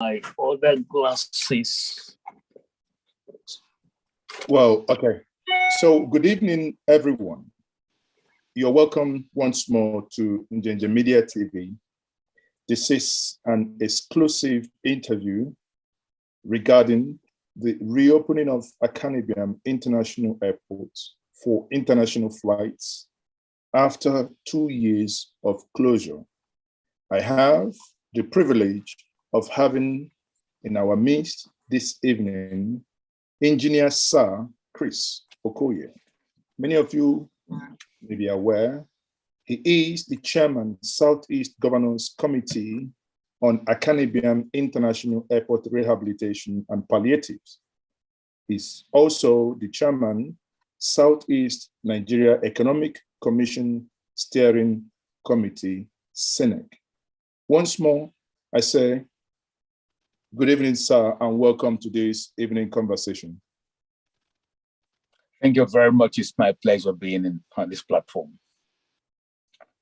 other glasses. Well, okay. So good evening, everyone. You're welcome once more to Njenje Media TV. This is an exclusive interview regarding the reopening of Akanu Ibiam International Airport for international flights after 2 years of closure. I have the privilege of having in our midst this evening Engineer Sir Chris Okoye. Many of you may be aware, he is the chairman, Southeast Governors Committee on Akanu Ibiam International Airport Rehabilitation and Palliatives. He's also the chairman, Southeast Nigeria Economic Commission Steering Committee, SENEC. Once more, I say, good evening, sir, and welcome to this evening conversation. Thank you very much. It's my pleasure being on this platform.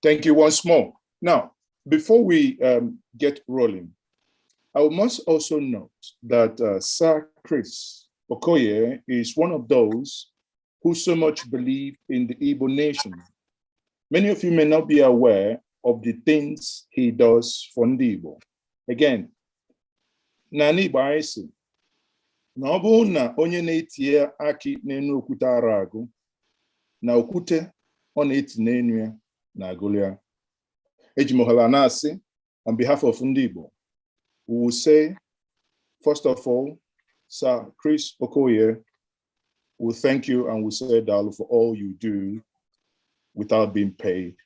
Thank you once more. Now, before we get rolling, I must also note that Sir Chris Okoye is one of those who so much believe in the Igbo nation. Many of you may not be aware of the things he does for ndị Igbo. Again, n'ala Igbo anyị sị, na ọ bụrụ na onye na-etinye aki n'enu okwute ara agụ, na okwute ọ na-eti n'enu ya na agụlụ ya. Eji m ohere na-asị, on behalf of ndị Igbo, we will say, first of all, Sir Chris Okoye, we thank you and we say Dalu for all you do without being paid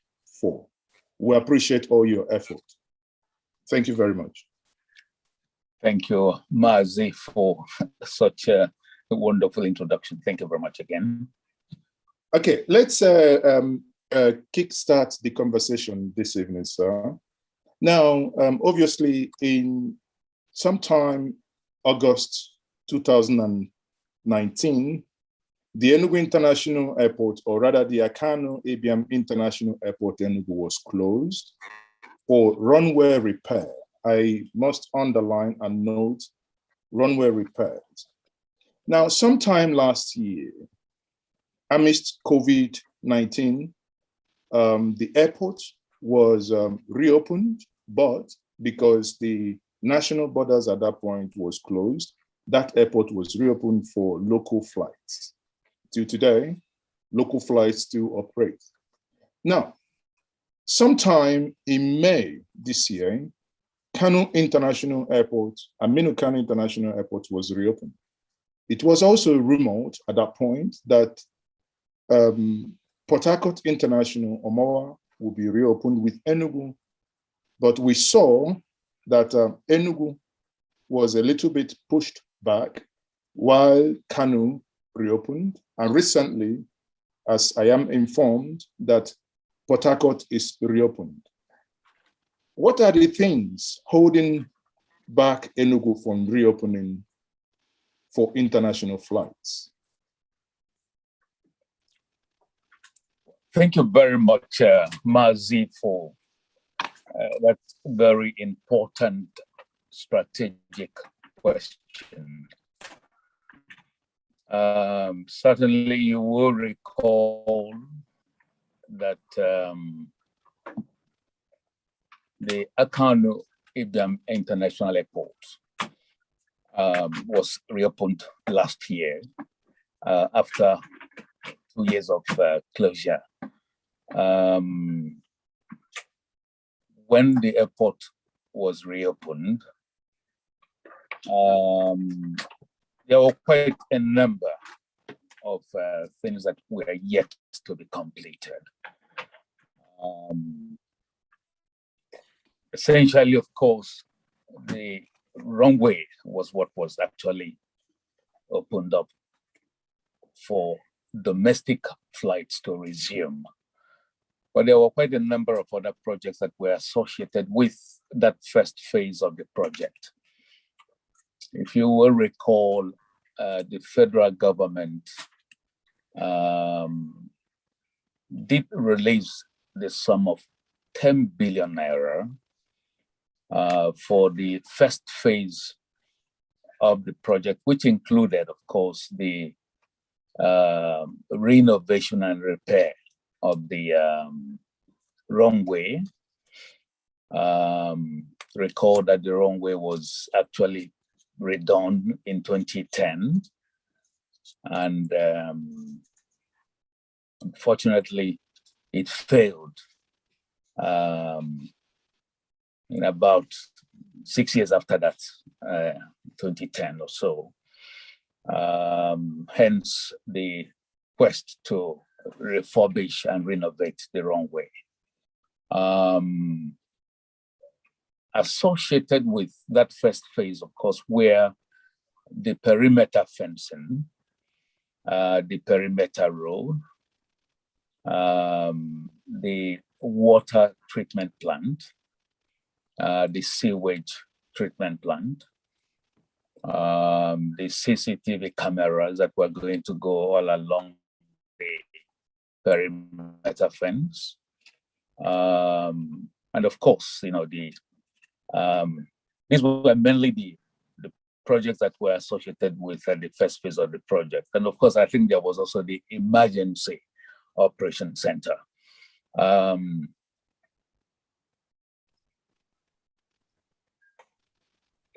for. We appreciate all your effort. Thank you very much. Thank you, Mazi, for such a wonderful introduction. Thank you very much again. Okay, let's kickstart the conversation this evening, sir. Now, obviously, in sometime August 2019, the Enugu International Airport, or rather the Akanu Ibiam International Airport, Enugu, was closed for runway repair. I must underline and note runway repairs. Now, sometime last year, amidst COVID-19, the airport was reopened, but because the national borders at that point was closed, that airport was reopened for local flights. Till today, local flights still operate. Now, sometime in May this year, Aminu Kano International Airport was reopened. It was also rumored at that point that Port Harcourt International, Omawa, will be reopened with Enugu, but we saw that Enugu was a little bit pushed back while Kanu reopened, and recently, as I am informed, that Port Harcourt is reopened. What are the things holding back Enugu from reopening for international flights? Thank you very much, Mazi, for that very important strategic question. Certainly, you will recall that the Akanu Ibiam International Airport was reopened last year after 2 years of closure. When the airport was reopened, there were quite a number of things that were yet to be completed. Essentially, of course, the runway was what was actually opened up for domestic flights to resume. But there were quite a number of other projects that were associated with that first phase of the project. If you will recall, the federal government did release the sum of 10 billion naira for the first phase of the project, which included, of course, the renovation and repair of the runway. Recall that the runway was actually redone in 2010, and unfortunately, it failed in about 6 years after that, 2010 or so. Hence the quest to refurbish and renovate the runway. Associated with that first phase, of course, were the perimeter fencing, the perimeter road, the water treatment plant, the sewage treatment plant, the CCTV cameras that were going to go all along the perimeter fence. And of course, you know, these were mainly the projects that were associated with the first phase of the project. And of course, I think there was also the emergency operation center.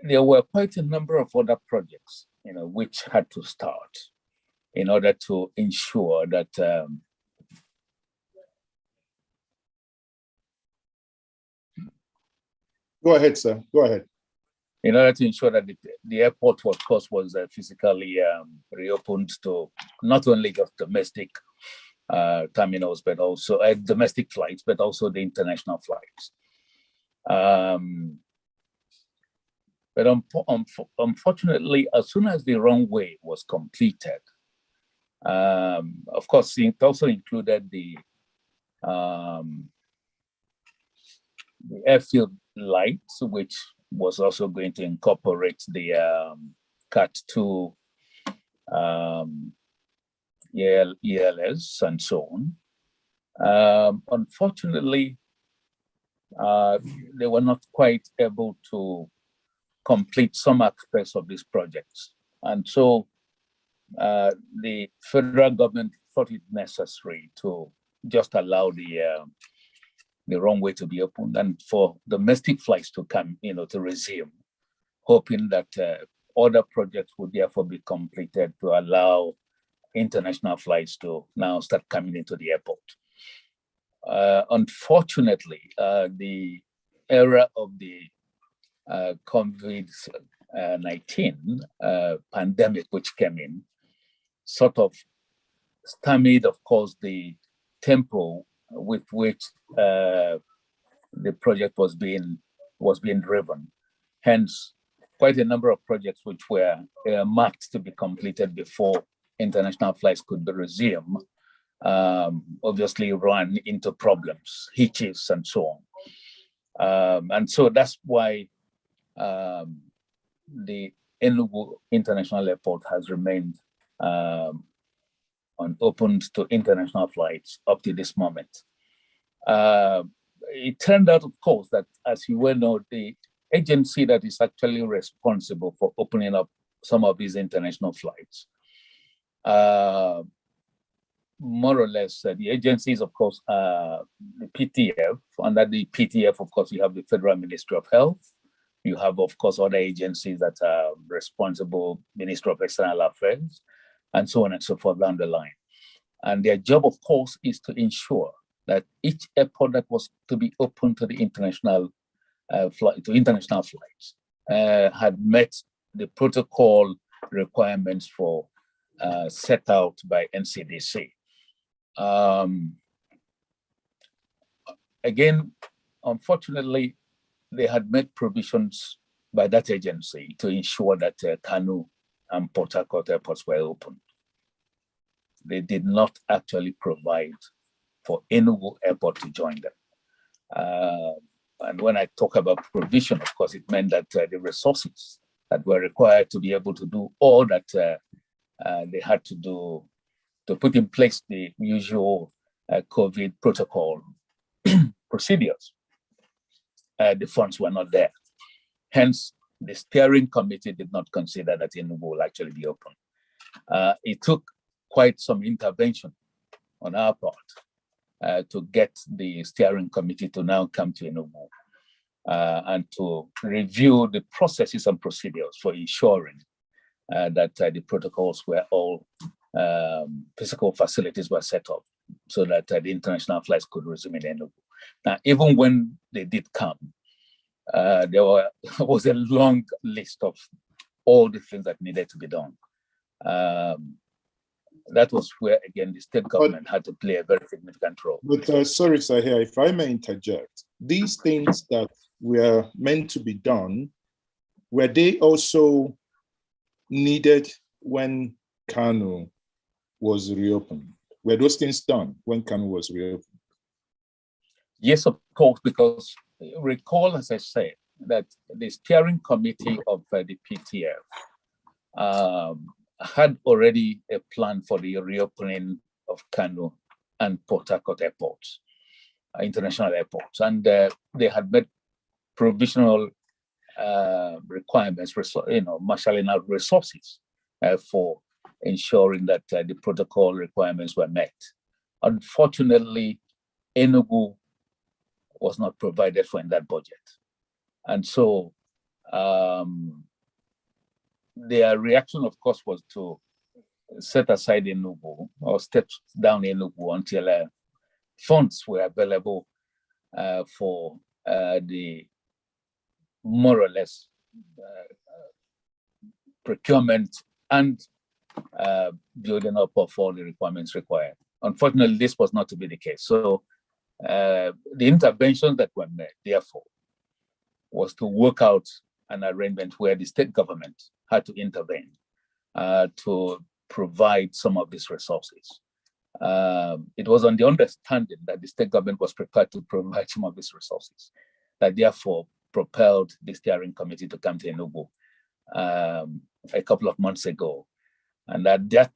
There were quite a number of other projects, you know, which had to start in order to ensure that Go ahead, sir. Go ahead. In order to ensure that the airport, of course, was physically reopened to not only just domestic terminals, but also domestic flights, but also the international flights. But unfortunately, as soon as the runway was completed, of course, it also included the airfield lights, which was also going to incorporate the Cat 2 ELS and so on. Unfortunately, they were not quite able to complete some aspects of these projects. And so the federal government thought it necessary to just allow the runway to be opened and for domestic flights to come, you know, to resume, hoping that other projects would therefore be completed to allow international flights to now start coming into the airport. Unfortunately, the era of the COVID-19 pandemic, which came in, sort of stymied, of course, the tempo with which the project was being driven. Hence, quite a number of projects which were marked to be completed before international flights could be resumed, obviously ran into problems, hitches, and so on. And so that's why the Enugu International Airport has remained unopened to international flights up to this moment. It turned out, of course, that, as you well know, the agency that is actually responsible for opening up some of these international flights, more or less, the agencies, of course, the PTF. Under the PTF, of course, you have the Federal Ministry of Health. You have, of course, other agencies that are responsible, Ministry of External Affairs, and so on and so forth down the line. And their job, of course, is to ensure that each airport that was to be open to the international international flights had met the protocol requirements for set out by NCDC. Again, unfortunately, they had made provisions by that agency to ensure that Kanu and Port Harcourt airports were open. They did not actually provide for Enugu Airport to join them. And when I talk about provision, of course, it meant that the resources that were required to be able to do all that they had to do to put in place the usual COVID protocol procedures, the funds were not there. Hence, the steering committee did not consider that Enugu will actually be open. It took quite some intervention on our part to get the steering committee to now come to Enugu and to review the processes and procedures for ensuring that the protocols were all physical facilities were set up so that the international flights could resume in Enugu. Now, even when they did come, there was a long list of all the things that needed to be done. That was where, again, the state government had to play a very significant role. But sorry, Sahir, if I may interject, these things that were meant to be done, were they also needed when Kanu was reopened? Were those things done when Kanu was reopened? Yes, of course, because recall, as I said, that the steering committee of the PTF had already a plan for the reopening of Kanu and Port Harcourt airports, international airports, and they had made provisional requirements, marshalling out resources for ensuring that the protocol requirements were met. Unfortunately, Enugu was not provided for in that budget. And so their reaction, of course, was to set aside Enugu or step down Enugu until funds were available for the more or less procurement and building up of all the requirements required. Unfortunately, this was not to be the case. So the interventions that were made, therefore, was to work out an arrangement where the state government had to intervene to provide some of these resources. It was on the understanding that the state government was prepared to provide some of these resources, that therefore propelled the steering committee to come to Enugu a couple of months ago. And at that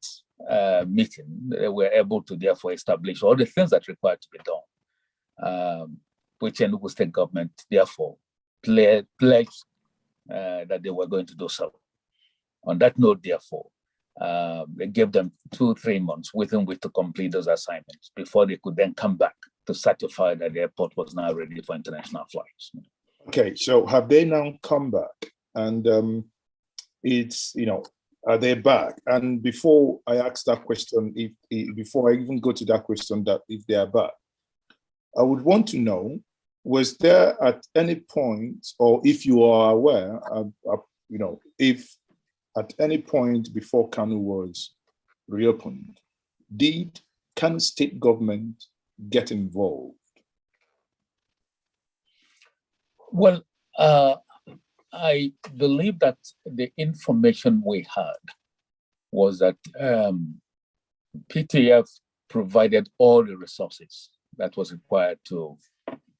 meeting, they were able to therefore establish all the things that required to be done, which Enugu state government therefore pledged that they were going to do so. On that note, therefore, they gave them 2-3 months within which to complete those assignments before they could then come back to certify that the airport was now ready for international flights. Okay, so have they now come back? And it's, are they back? And before I ask that question, before I even go to that question, that if they are back, I would want to know, was there at any point, or if you are aware, if at any point before Kanu was reopened, did Kanu state government get involved? Well, I believe that the information we had was that PTF provided all the resources that was required to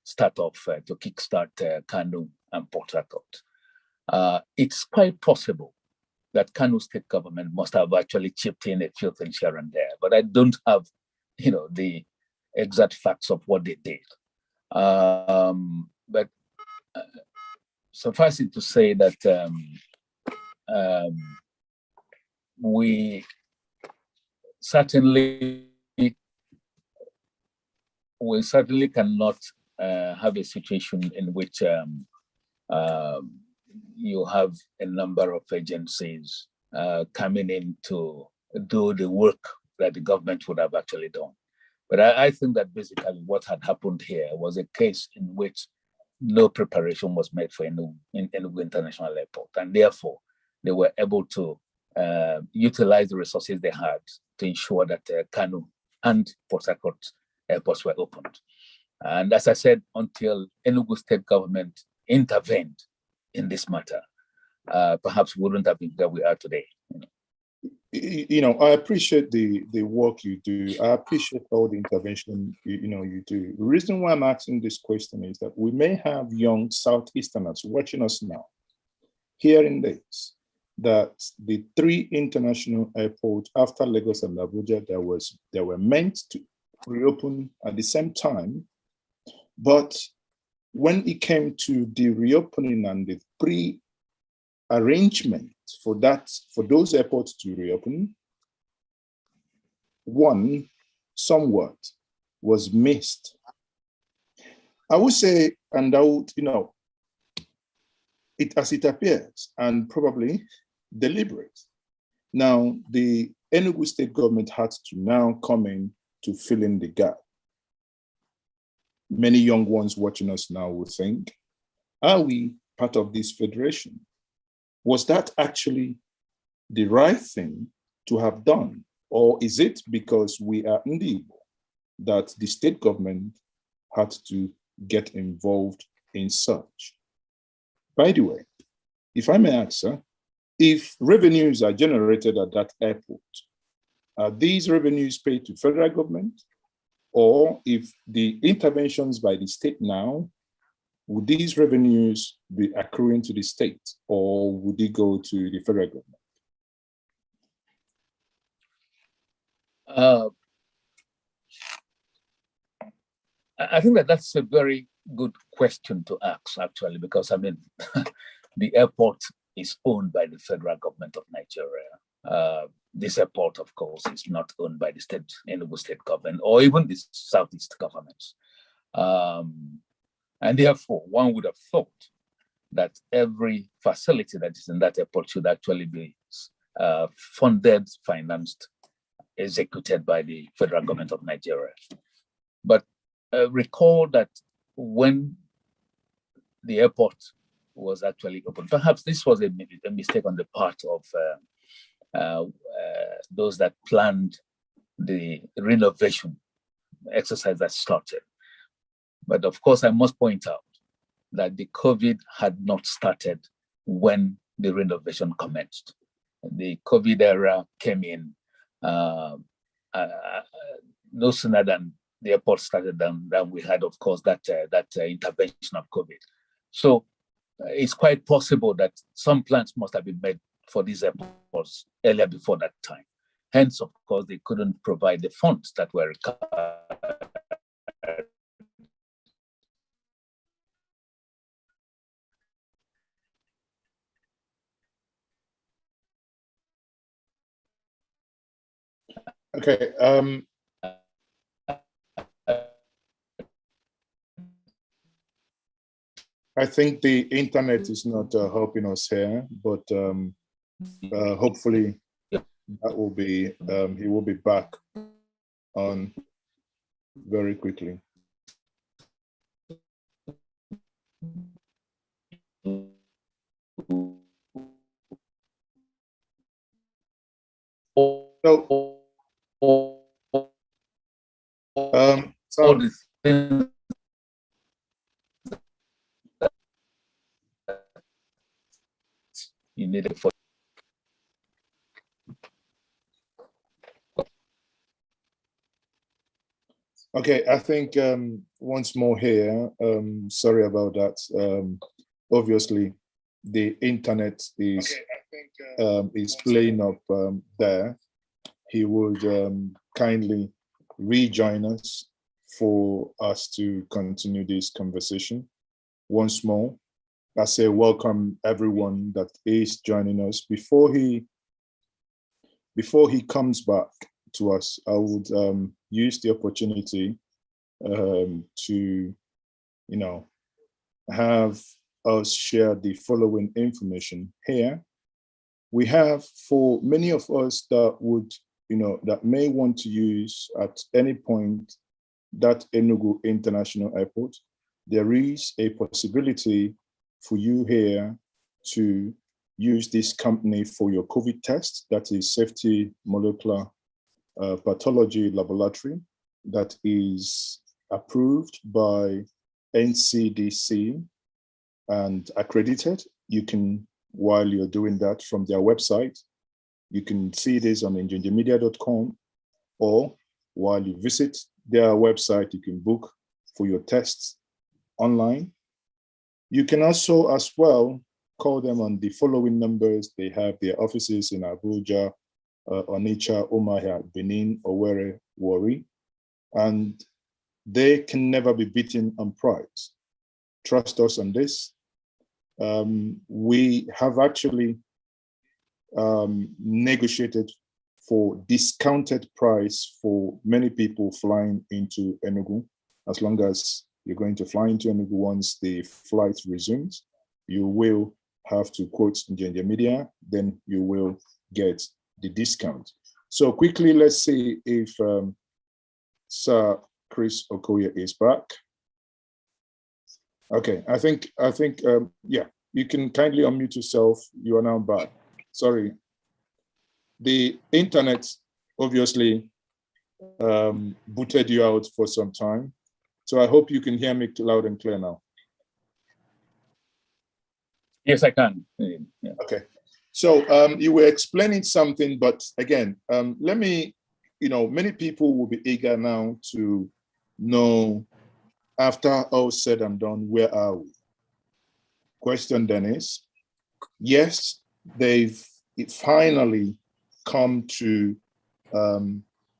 start off, to kickstart Kanu and Port Harcourt. It's quite possible that Kanu state government must have actually chipped in a few things here and there, but I don't have, the exact facts of what they did. But suffice it to say that we certainly cannot have a situation in which you have a number of agencies coming in to do the work that the government would have actually done. But I think that basically what had happened here was a case in which no preparation was made for Enugu International Airport, and therefore they were able to utilize the resources they had to ensure that Kanu and Port Harcourt airports were opened. And as I said, until Enugu state government intervened in this matter, perhaps we wouldn't have been where we are today. I appreciate the work you do. I appreciate all the intervention you do. The reason why I'm asking this question is that we may have young Southeasterners watching us now, hearing this, that the 3 international airports after Lagos and Abuja that were meant to reopen at the same time, but when it came to the reopening and the pre-arrangement for those airports to reopen, one somewhat was missed. I would say, and I would, as it appears, and probably deliberate. Now, the Enugu state government had to now come in to fill in the gap. Many young ones watching us now will think, are we part of this federation? Was that actually the right thing to have done? Or is it because we are in the Igbo that the state government had to get involved in such? By the way, if I may ask, sir, if revenues are generated at that airport, are these revenues paid to federal government? Or if the interventions by the state now, would these revenues be accruing to the state, or would they go to the federal government? I think that's a very good question to ask, actually, because I mean, the airport is owned by the federal government of Nigeria. This airport, of course, is not owned by the state, Enugu state government, or even the southeast governments. And therefore, one would have thought that every facility that is in that airport should actually be funded, financed, executed by the federal government of Nigeria. But recall that when the airport was actually opened, perhaps this was a mistake on the part of those that planned the renovation exercise that started. But of course, I must point out that the COVID had not started when the renovation commenced. The COVID era came in no sooner than the airport started than we had, of course, that intervention of COVID. So it's quite possible that some plans must have been made for these airports earlier before that time. Hence, of course, they couldn't provide the funds that were required. Okay. I think the internet is not helping us here, but hopefully that will be he will be back on very quickly. So, all these things you needed for. Okay, I think once more here, sorry about that. Obviously, the internet is playing up there. He would kindly rejoin us for us to continue this conversation. Once more, I say welcome everyone that is joining us. Before he comes back to us, I would use the opportunity to, have us share the following information here. We have, for many of us that would, that may want to use at any point that Enugu International Airport, there is a possibility for you here to use this company for your COVID test. That is Safety Molecular Pathology Laboratory that is approved by NCDC and accredited. You can, while you're doing that from their website, you can see this on njenjemedia.com, or while you visit their website, you can book for your tests online. You can also as well call them on the following numbers. They have their offices in Abuja, Onitsha, Umuahia, Benin, Owerri, Warri, and they can never be beaten on price. trust us on this. We have actually negotiated for discounted price for many people flying into Enugu. As long as you're going to fly into Enugu once the flight resumes, you will have to quote Njenje Media, then you will get the discount. So quickly, let's see if Sir Chris Okoye is back. Okay, I think yeah, you can kindly unmute yourself. You are now back. Sorry. The internet obviously booted you out for some time. So I hope you can hear me loud and clear now. Yes, I can. Yeah. Okay. So you were explaining something, but again, let me, many people will be eager now to know, after all said and done, where are we? Question then is, yes, they've finally come to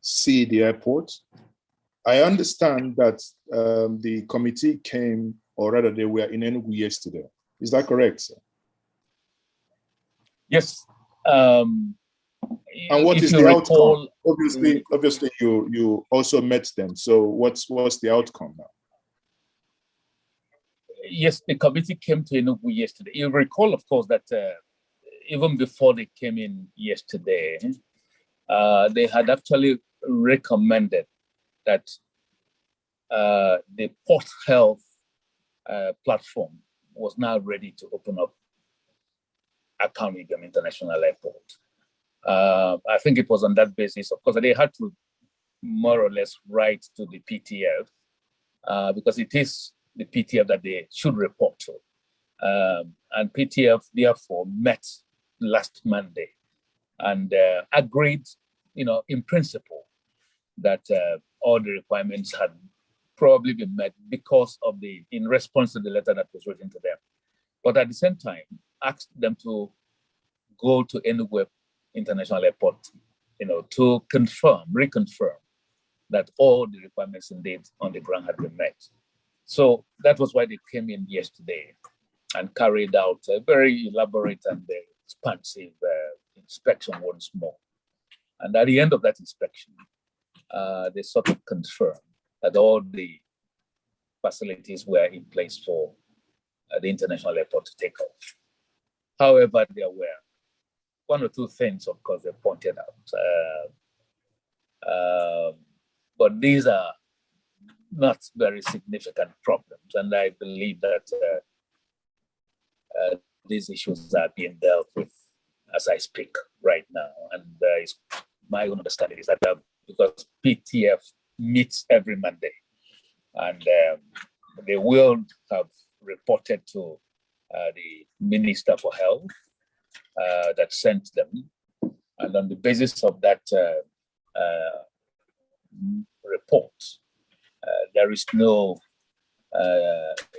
see the airport. I understand that the committee came, or rather they were in Enugu yesterday. Is that correct, sir? Yes. And what is the outcome? Obviously, you also met them. So what's the outcome now? Yes, the committee came to Enugu yesterday. You recall, of course, that even before they came in yesterday, they had actually recommended that the port health platform was now ready to open up Akanu Ibiam International Airport. I think it was on that basis, of course, they had to more or less write to the PTF because it is the PTF that they should report to. And PTF therefore met last Monday and agreed, in principle, that all the requirements had probably been met because of in response to the letter that was written to them. But at the same time, asked them to go to Enugu International Airport, to reconfirm that all the requirements indeed on the ground had been met. So that was why they came in yesterday and carried out a very elaborate and expansive inspection once more. And at the end of that inspection, they sort of confirmed that all the facilities were in place for the international airport to take off. However, there were one or two things, of course, they pointed out. But these are not very significant problems. And I believe that these issues are being dealt with as I speak right now. And my own understanding is that because PTF meets every Monday, and they will have reported to the Minister for Health that sent them. And on the basis of that report, there is no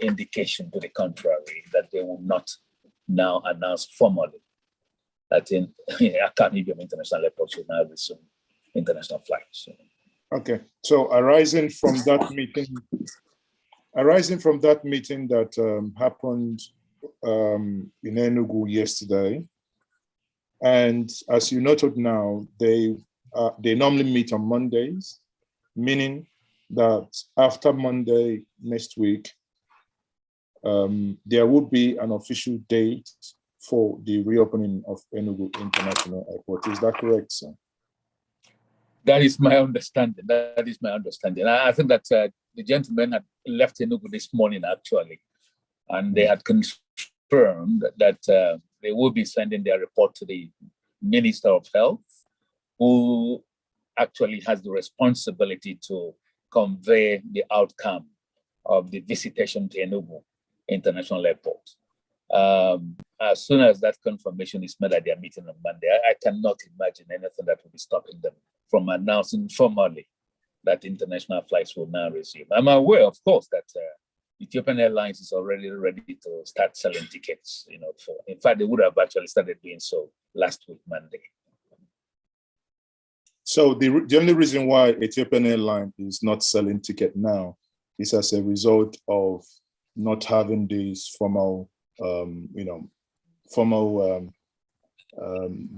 indication to the contrary that they will not now announce formally that in Akanu Ibiam International Airport should now resume international flights. Okay, so arising from that meeting that happened in Enugu yesterday, and as you noted now, they normally meet on Mondays, meaning that after Monday next week, there would be an official date for the reopening of Enugu International Airport. Is that correct, sir? That is my understanding. I think that the gentlemen had left Enugu this morning, actually, and they had confirmed that they will be sending their report to the Minister of Health, who actually has the responsibility to convey the outcome of the visitation to Enugu International Airport. As soon as that confirmation is made at their meeting on Monday, I cannot imagine anything that will be stopping them from announcing formally that international flights will now resume. I'm aware, of course, that Ethiopian Airlines is already ready to start selling tickets. In fact, they would have actually started doing so last week, Monday. So the only reason why Ethiopian Airlines is not selling ticket now is as a result of not having this formal, formal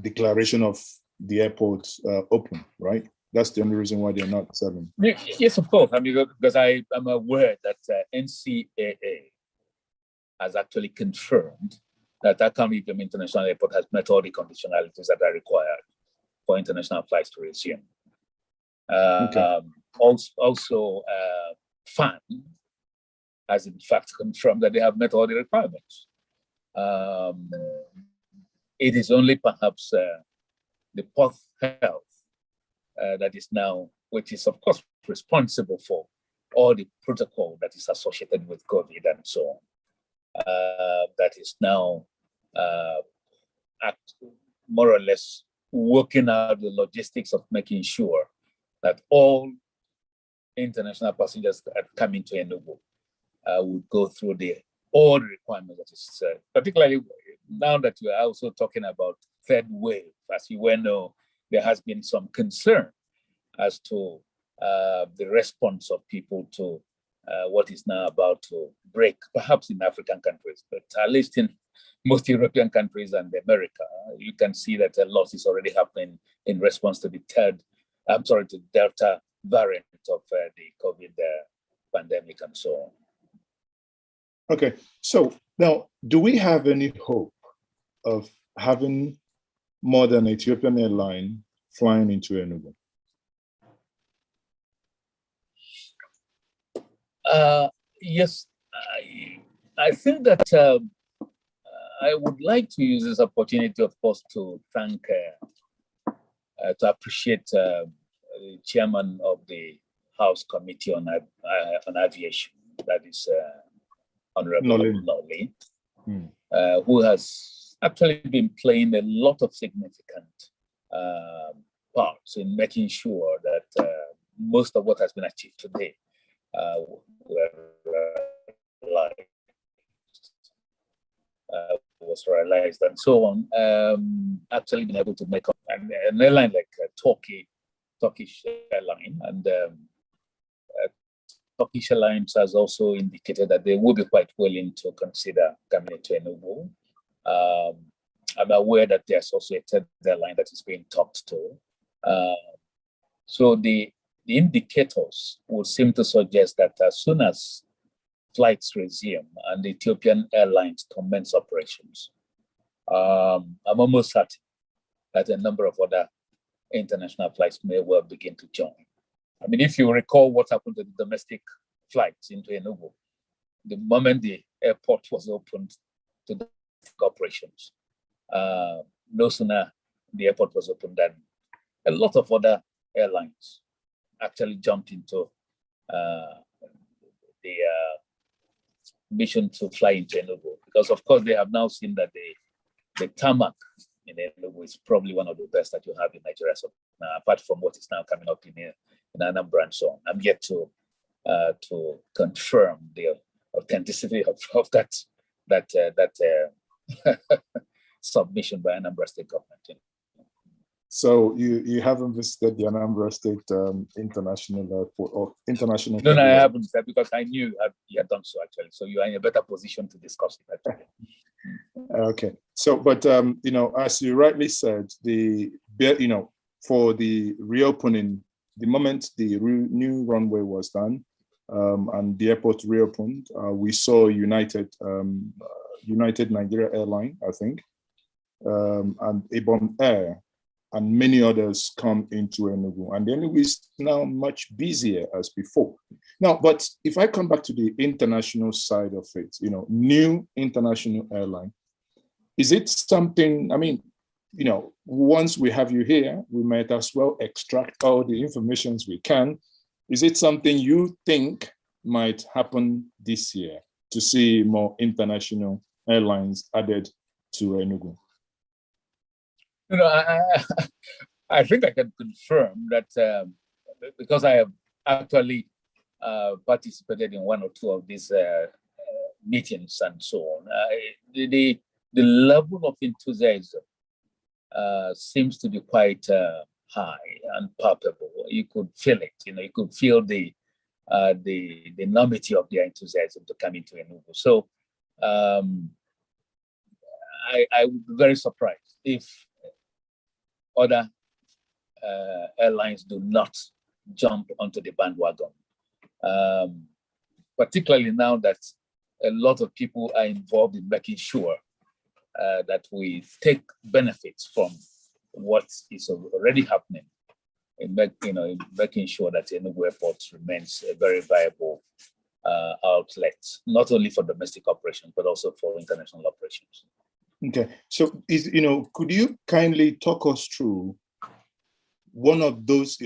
declaration of the airport open, right? That's the only reason why they're not serving. Yes, of course. I mean, because I am aware that NCAA has actually confirmed that Akanu Ibiam International Airport has met all the conditionalities that are required for international flights to resume. Okay. Also, FAN has in fact confirmed that they have met all the requirements. It is only perhaps the Port Health that is now, which is of course responsible for all the protocol that is associated with COVID and so on, that is now more or less working out the logistics of making sure that all international passengers that come into Enugu would go through all the requirements that is, particularly now that you are also talking about third wave. As you well know, there has been some concern as to the response of people to what is now about to break, perhaps in African countries, but at least in most European countries and America, you can see that a lot is already happening in response to the Delta variant of the COVID pandemic and so on. Okay, so now, do we have any hope of having more than Ethiopian Airline flying into Enugu? Yes, I think that I would like to use this opportunity, of course, to thank, to appreciate the chairman of the House Committee on Aviation, that is Honorable Noli, who has actually been playing a lot of significant parts in making sure that most of what has been achieved today was realized and so on. Actually been able to make up an airline like Turkish Airline, and Turkish Airlines has also indicated that they will be quite willing to consider coming into Enugu. I'm aware that there's also a third airline that is being talked to. So the indicators would seem to suggest that as soon as flights resume and the Ethiopian Airlines commence operations, I'm almost certain that a number of other international flights may well begin to join. I mean, if you recall what happened to the domestic flights into Enugu, the moment the airport was opened to the operations, no sooner the airport was opened than a lot of other airlines actually jumped into the mission to fly into Enugu, because of course they have now seen that the tarmac in Enugu is probably one of the best that you have in Nigeria. So apart from what is now coming up in Anambra and so on, I'm yet to confirm the authenticity of that submission by Anambra State government. So you haven't visited the Anambra State International Airport or International? No, I haven't, because I knew you had done so actually. So you are in a better position to discuss it actually. Okay. So, but as you rightly said, for the reopening, the moment the new runway was done and the airport reopened, we saw United Nigeria Airline, I think, and Ibom Air, and many others come into Enugu, and Enugu is now much busier as before. Now, but if I come back to the international side of it, new international airline, is it something, I mean, once we have you here, we might as well extract all the information we can. Is it something you think might happen this year to see more international airlines added to Enugu? I think I can confirm that because I have actually participated in one or two of these meetings and so on. The level of enthusiasm seems to be quite high and palpable. You could feel it. You could feel the the enormity of their enthusiasm to come into Enugu. So I would be very surprised if other airlines do not jump onto the bandwagon, particularly now that a lot of people are involved in making sure that we take benefits from what is already happening in making sure that Enugu Airport remains a very viable outlet, not only for domestic operations, but also for international operations. Okay, so could you kindly talk us through one of those,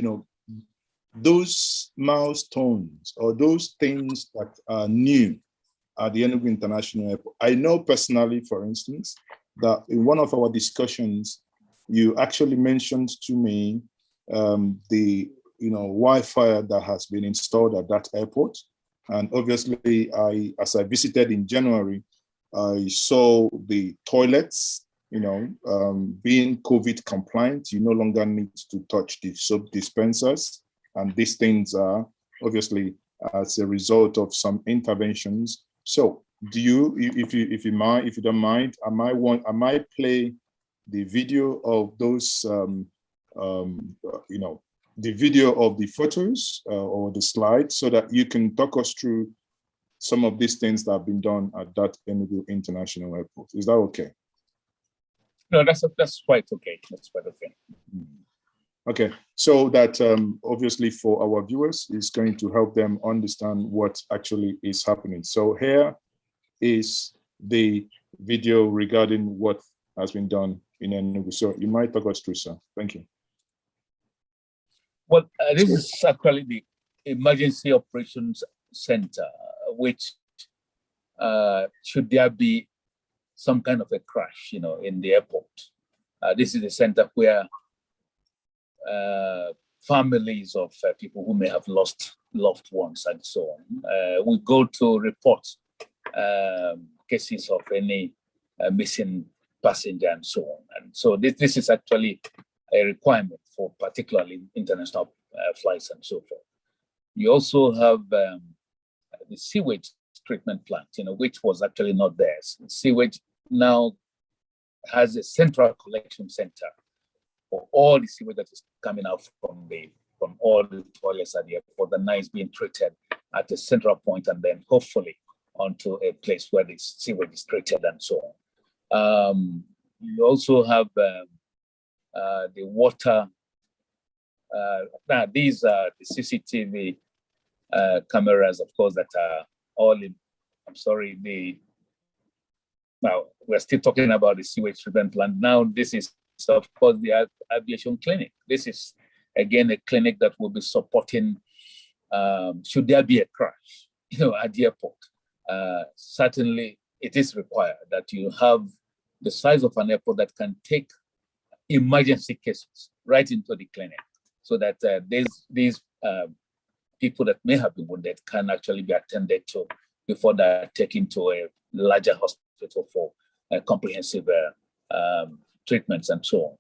those milestones or those things that are new at the Enugu International Airport? I know personally, for instance, that in one of our discussions, you actually mentioned to me the Wi-Fi that has been installed at that airport. And obviously, as I visited in January, I saw the toilets, being COVID compliant. You no longer need to touch the soap dispensers. And these things are obviously as a result of some interventions. So do you, if you don't mind, I might play the video of those, the video of the photos or the slides, so that you can talk us through some of these things that have been done at that Enugu International Airport. Is that okay? No, that's quite okay. That's quite okay. Okay, so that obviously for our viewers is going to help them understand what actually is happening. So here is the video regarding what has been done in Enugu. So you might talk us through, sir. Thank you. Well, this is actually the Emergency Operations Center, which should there be some kind of a crash, in the airport. This is the center where families of people who may have lost loved ones and so on we go to report cases of any missing passenger and so on. And so this is actually a requirement for particularly international flights and so forth. You also have the sewage treatment plant, which was actually not there. Sewage now has a central collection center for all the sewage that is coming out from all the toilets at the airport. The now is being treated at a central point and then hopefully onto a place where the sewage is treated and so on. You also have the water. Now these are the CCTV cameras, of course, that are all in. Now we're still talking about the sewage treatment plant. Now this is, of course, the aviation clinic. This is again a clinic that will be supporting. Should there be a crash, at the airport? Certainly, it is required that you have the size of an airport that can take emergency cases right into the clinic, so that these people that may have been wounded can actually be attended to before they're taken to a larger hospital for comprehensive treatments and so on.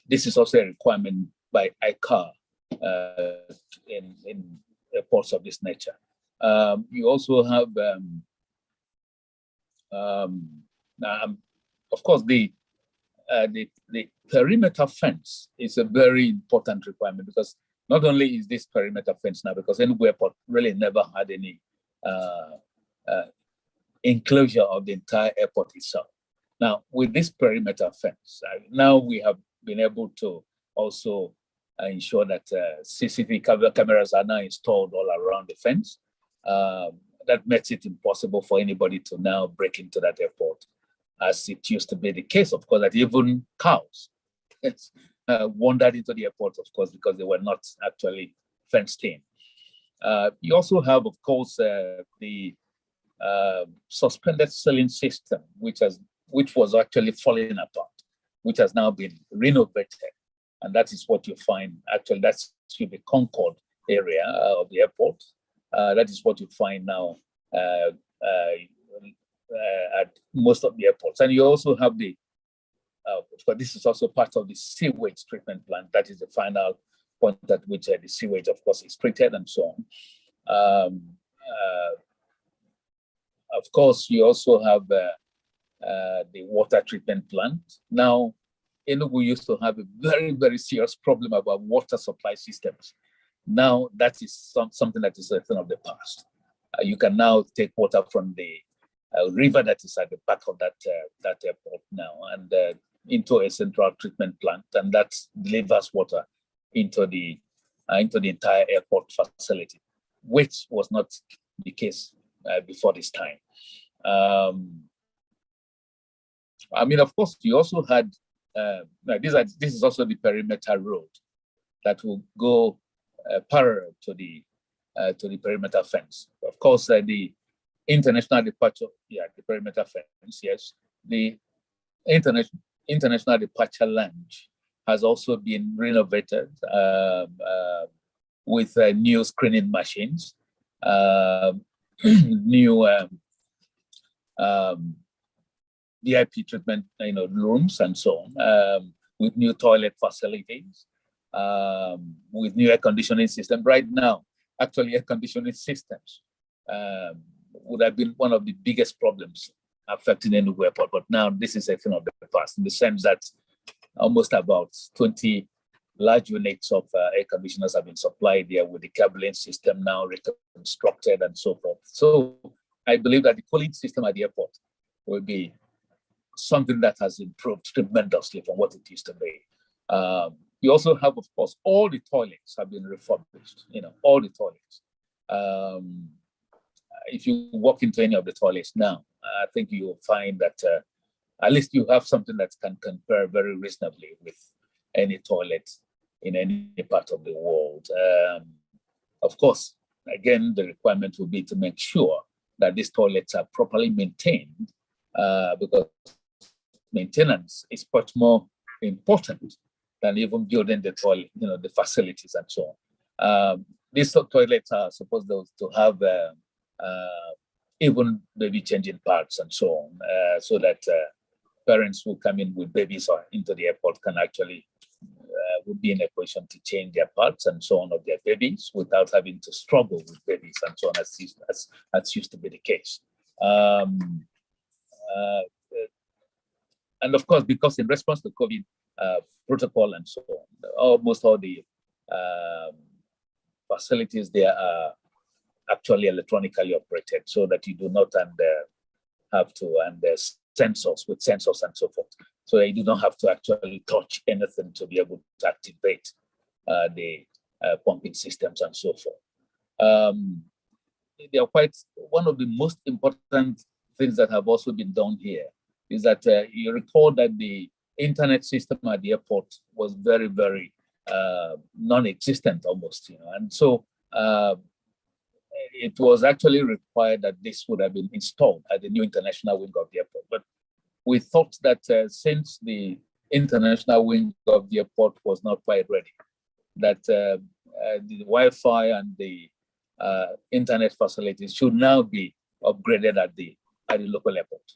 This is also a requirement by ICAR in airports of this nature. You also have, of course, the perimeter fence is a very important requirement, because not only is this perimeter fence now, because Enugu Airport really never had any enclosure of the entire airport itself. Now, with this perimeter fence, now we have been able to also ensure that CCTV cameras are now installed all around the fence. That makes it impossible for anybody to now break into that airport, as it used to be the case, of course, that even cows wandered into the airport, of course, because they were not actually fenced in. You also have, of course, the suspended ceiling system, which was actually falling apart, which has now been renovated. And that is what you find, actually, that's the Concord area of the airport. That is what you find now at most of the airports. And you also have but this is also part of the sewage treatment plant. That is the final point at which the sewage, of course, is treated and so Of course, you also have the water treatment plant. Now, Enugu used to have a very, very serious problem about water supply systems. Now, that is something that is a thing of the past. You can now take water from the river that is at the back of that airport now and into a central treatment plant, and that delivers water into the entire airport facility, which was not the case before this time. I mean, of course, you also had this is also the perimeter road that will go parallel to the perimeter fence. Of course, the international departure, the perimeter fence, yes. The international departure lounge has also been renovated with new screening machines, new VIP treatment, rooms and so on, with new toilet facilities, with new air conditioning system. Right now, actually, air conditioning systems would have been one of the biggest problems affecting Enugu Airport, but now this is a thing of the past in the sense that almost about 20 large units of air conditioners have been supplied there with the cabling system now reconstructed and so forth. So I believe that the cooling system at the airport will be something that has improved tremendously from what it used to be. You also have, of course, all the toilets have been refurbished, all the toilets. If you walk into any of the toilets now, I think you will find that at least you have something that can compare very reasonably with any toilet in any part of the world. Of course, again, the requirement will be to make sure that these toilets are properly maintained, because maintenance is much more important than even building the toilet, the facilities and so on. These toilets are supposed to have even baby changing parts and so on, so that parents who come in with babies or into the airport can actually would be in a position to change their parts and so on of their babies without having to struggle with babies and so on, as used to be the case. And of course, because in response to COVID protocol and so on, almost all the facilities there are actually electronically operated, so that you do not have to, and there's sensors and so forth. So you do not have to actually touch anything to be able to activate the pumping systems and so forth. They are quite, one of the most important things that have also been done here is that you recall that the internet system at the airport was very, very non-existent almost, and so it was actually required that this would have been installed at the new international wing of the airport. But we thought that since the international wing of the airport was not quite ready, that the Wi-Fi and the internet facilities should now be upgraded at the local airport,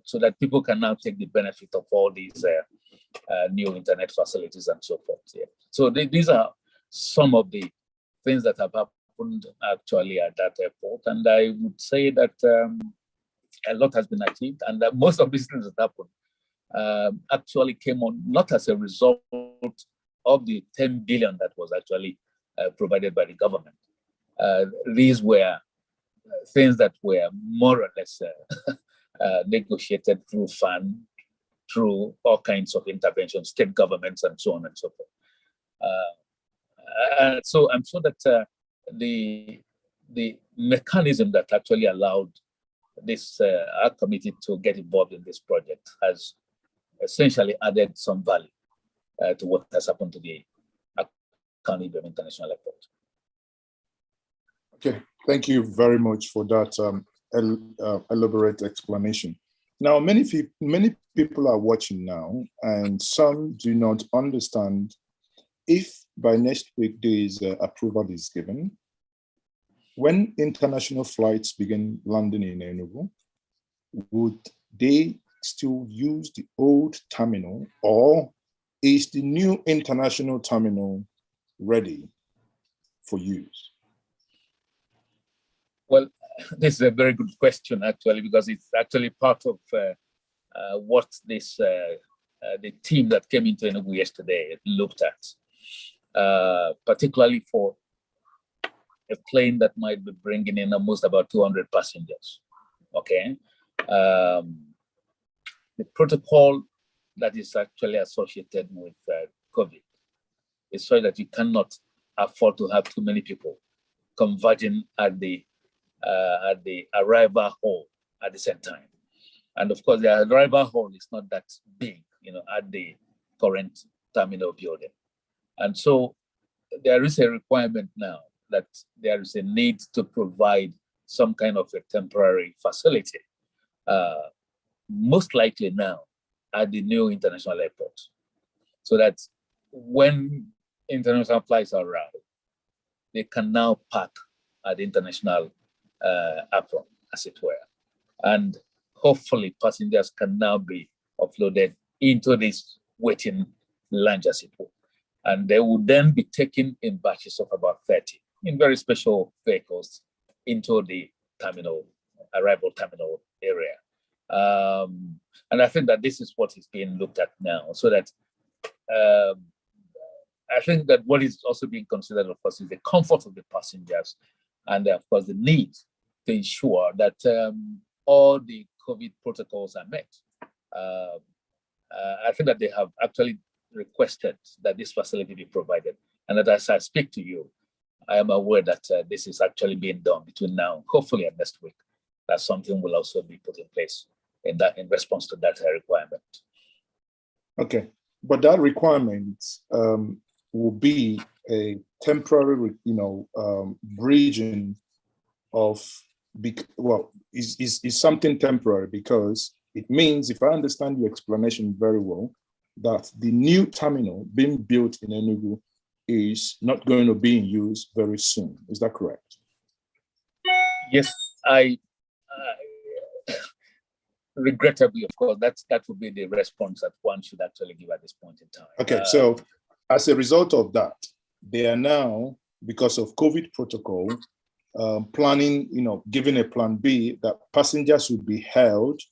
so that people can now take the benefit of all these new internet facilities and so forth. Yeah. So these are some of the things that have happened actually at that airport, and I would say that a lot has been achieved, and that most of these things that happened actually came on not as a result of the 10 billion that was actually provided by the government. These were things that were more or less negotiated through FAN, through all kinds of interventions, state governments, and so on and so forth. So I'm sure that the mechanism that actually allowed this our committee to get involved in this project has essentially added some value to what has happened to the Akanu Ibiam International Airport. Okay, thank you very much for that elaborate explanation. Now, many people are watching now, and some do not understand if by next week there is approval is given. When international flights begin landing in Enugu, would they still use the old terminal, or is the new international terminal ready for use? Well, this is a very good question, actually, because it's actually part of what this the team that came into Enugu yesterday looked at, particularly for a plane that might be bringing in almost about 200 passengers. Okay, the protocol that is actually associated with COVID is so that you cannot afford to have too many people converging at the arrival hall at the same time. And of course, the arrival hall is not that big, at the current terminal building. And so there is a requirement now that there is a need to provide some kind of a temporary facility, most likely now at the new international airport, so that when international flights arrive, they can now park at the international apron, as it were. And hopefully passengers can now be offloaded into this waiting lounge, as it were. And they will then be taken in batches of about 30 in very special vehicles into the arrival terminal area. And I think that this is what is being looked at now, so that I think that what is also being considered, of course, is the comfort of the passengers, and of course the need to ensure that all the COVID protocols are met. I think that they have actually requested that this facility be provided, and that as I speak to you, I am aware that this is actually being done between now, hopefully, and next week. That something will also be put in place in response to that requirement. Okay, but that requirement will be a temporary, bridging of, is something temporary, because it means, if I understand your explanation very well, that the new terminal being built in Enugu is not going to be in use very soon. Is that correct? Yes, regrettably, of course, that would be the response that one should actually give at this point in time. Okay, so as a result of that, they are now, because of COVID protocol, planning, giving a plan B that passengers would be held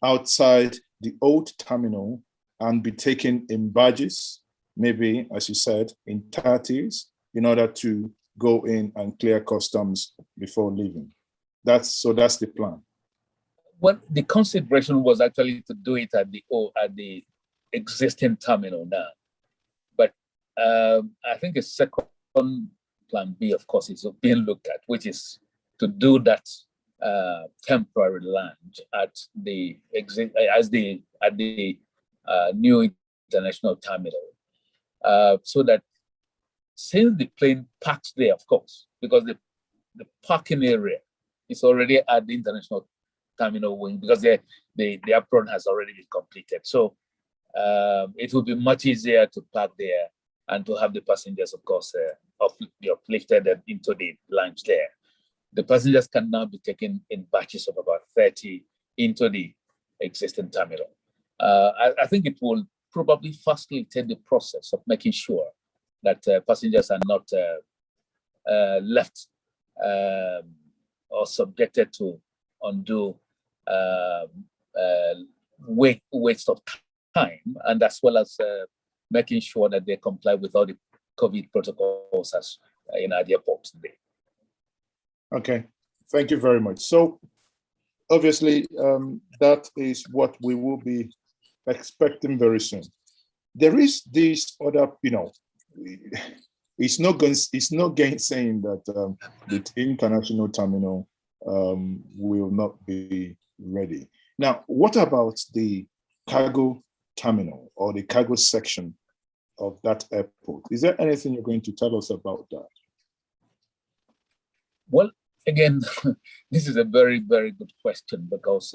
outside the old terminal and be taken in barges, maybe, as you said, in 30s, in order to go in and clear customs before leaving. That's the plan. Well, the consideration was actually to do it at the existing terminal now. But I think a second plan B, of course, is being looked at, which is to do that temporary lounge at the new international terminal, so that since the plane parks there, of course, because the parking area is already at the international terminal wing, because the apron has already been completed. So it will be much easier to park there and to have the passengers, of course, be uplifted into the lounge there. The passengers can now be taken in batches of about 30 into the existing terminal. I think it will probably facilitate the process of making sure that passengers are not left or subjected to undue waste of time, and as well as making sure that they comply with all the COVID protocols as in the airport today. Okay, thank you very much. So obviously, that is what we will be expecting very soon. There is this other, it's not gainsaying that the international terminal will not be ready. Now, what about the cargo terminal or the cargo section of that airport? Is there anything you're going to tell us about that? Well, again, this is a very, very good question, because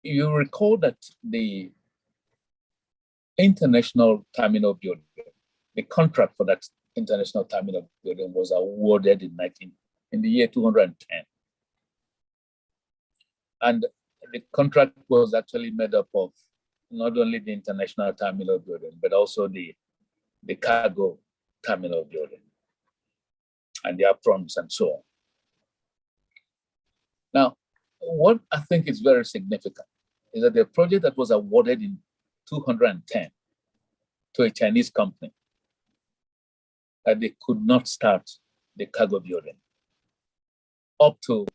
you recall that the international terminal building, the contract for that international terminal building was awarded in the year 210. And the contract was actually made up of not only the international terminal building, but also the cargo terminal building. and the aprons and so on. Now, what I think is very significant is that the project that was awarded in 210 to a Chinese company, that they could not start the cargo building up to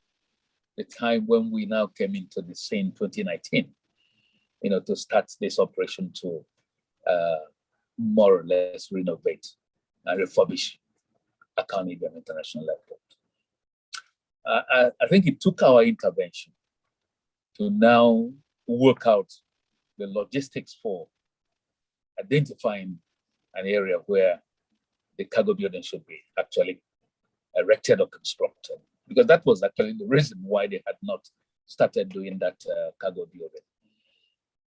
the time when we now came into the scene 2019, to start this operation to more or less renovate and refurbish Akanu Ibiam International Airport. I think it took our intervention to now work out the logistics for identifying an area where the cargo building should be actually erected or constructed, because that was actually the reason why they had not started doing that cargo building.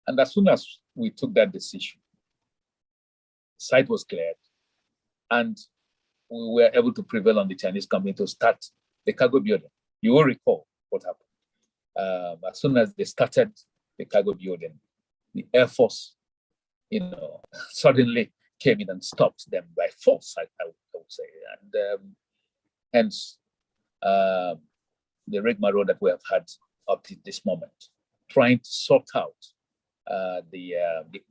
And as soon as we took that decision, the site was cleared, and we were able to prevail on the Chinese company to start the cargo building. You will recall what happened. As soon as they started the cargo building, the Air Force, suddenly came in and stopped them by force, I would say. And hence, the rigmarole that we have had up to this moment, trying to sort out the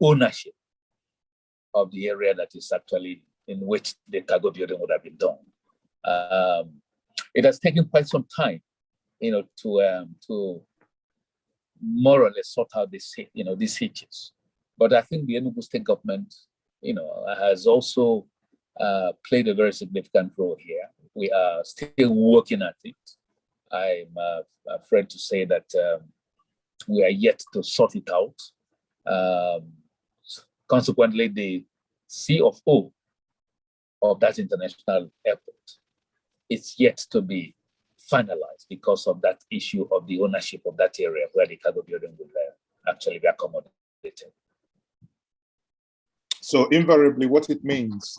ownership of the area that is actually in which the cargo building would have been done. It has taken quite some time, to more or less sort out these hitches. But I think the Enugu state government, has also played a very significant role here. We are still working at it. I'm afraid to say that we are yet to sort it out. Consequently, the CFO of that international airport is yet to be finalized because of that issue of the ownership of that area where the cargo building will actually be accommodated. So invariably, what it means,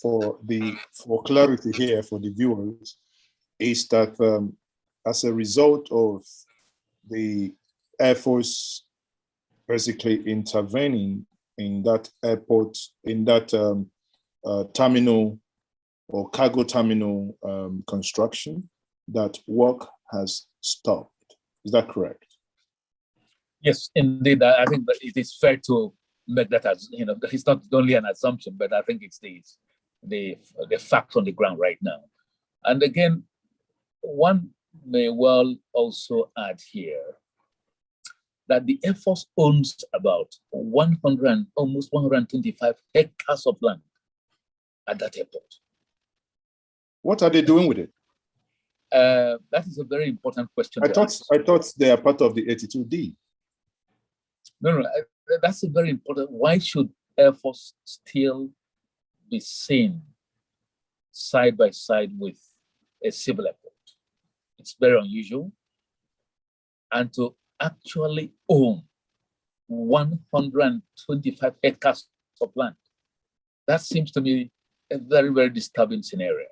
for clarity here for the viewers, is that as a result of the Air Force basically intervening in that airport, in that terminal or cargo terminal construction, that work has stopped. Is that correct? Yes, indeed. I think that it is fair to make that as, it's not only an assumption, but I think it's the fact on the ground right now. And again, one may well also add here that the Air Force owns about almost 125 hectares of land at that airport. What are they doing with it? That is a very important question. I thought they are part of the 82D. No, that's a very important. Why should Air Force still be seen side by side with a civil airport? It's very unusual. And to actually own 125 hectares of land, that seems to me a very, very disturbing scenario.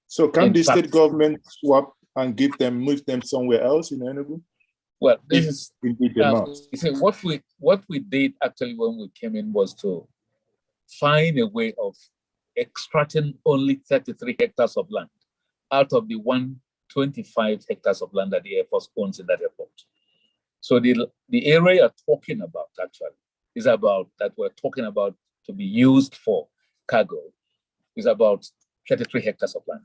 So can the state government swap and move them somewhere else in Enugu? Well, this is you see, what we did actually when we came in was to find a way of extracting only 33 hectares of land out of the 125 hectares of land that the Air Force owns in that airport. So the area you're talking about actually is about that we're talking about to be used for cargo is about 33 hectares of land